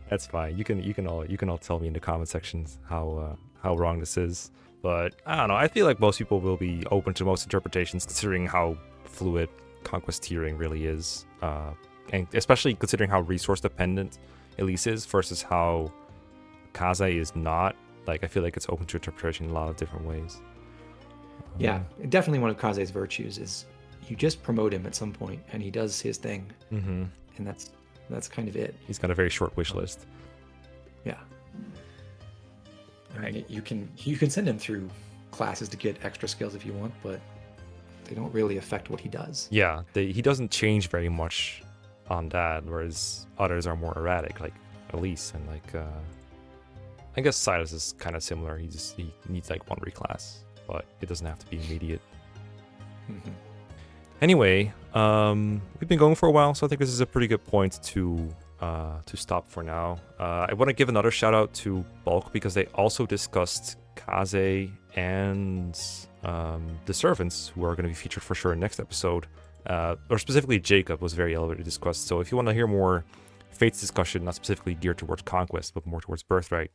That's fine. You can all tell me in the comment sections how wrong this is. But I don't know. I feel like most people will be open to most interpretations, considering how fluid Conquest tiering really is, and especially considering how resource dependent Elise is versus how Kaze is not. Like, I feel like it's open to interpretation in a lot of different ways. Yeah, definitely one of Kaze's virtues is you just promote him at some point and he does his thing, and that's kind of it. He's got a very short wish list. Yeah. I mean, you can send him through classes to get extra skills if you want, but they don't really affect what he does. Yeah, he doesn't change very much on that, whereas others are more erratic, like Elise, and like I guess Silas is kind of similar. He needs like one reclass, but it doesn't have to be immediate. Anyway, we've been going for a while, so I think this is a pretty good point to stop for now. I want to give another shout out to Bulk because they also discussed Kaze and the servants, who are going to be featured for sure in next episode. Or specifically Jacob was very elevated discussed. So if you want to hear more Fates discussion, not specifically geared towards Conquest, but more towards Birthright,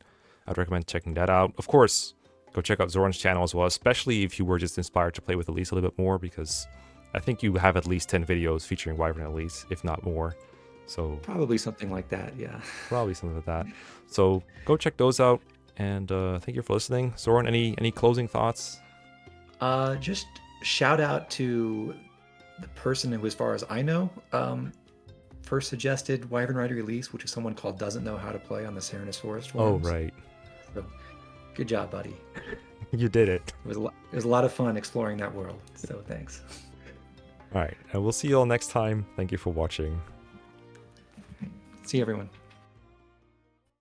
I'd recommend checking that out. Of course, go check out Zoran's channel as well, especially if you were just inspired to play with Elise a little bit more, because I think you have at least 10 videos featuring Wyvern and Elise, if not more. So probably something like that, yeah. Probably something like that. So go check those out, and thank you for listening. Zoran, any closing thoughts? Just shout out to the person who, as far as I know, first suggested Wyvern Rider Elise, which is someone called Doesn't Know How to Play on the Serenus Forest forums. Oh, right. So, good job, buddy. You did it. It was a lot of fun exploring that world, so thanks. All right, and we'll see you all next time. Thank you for watching. See you, everyone.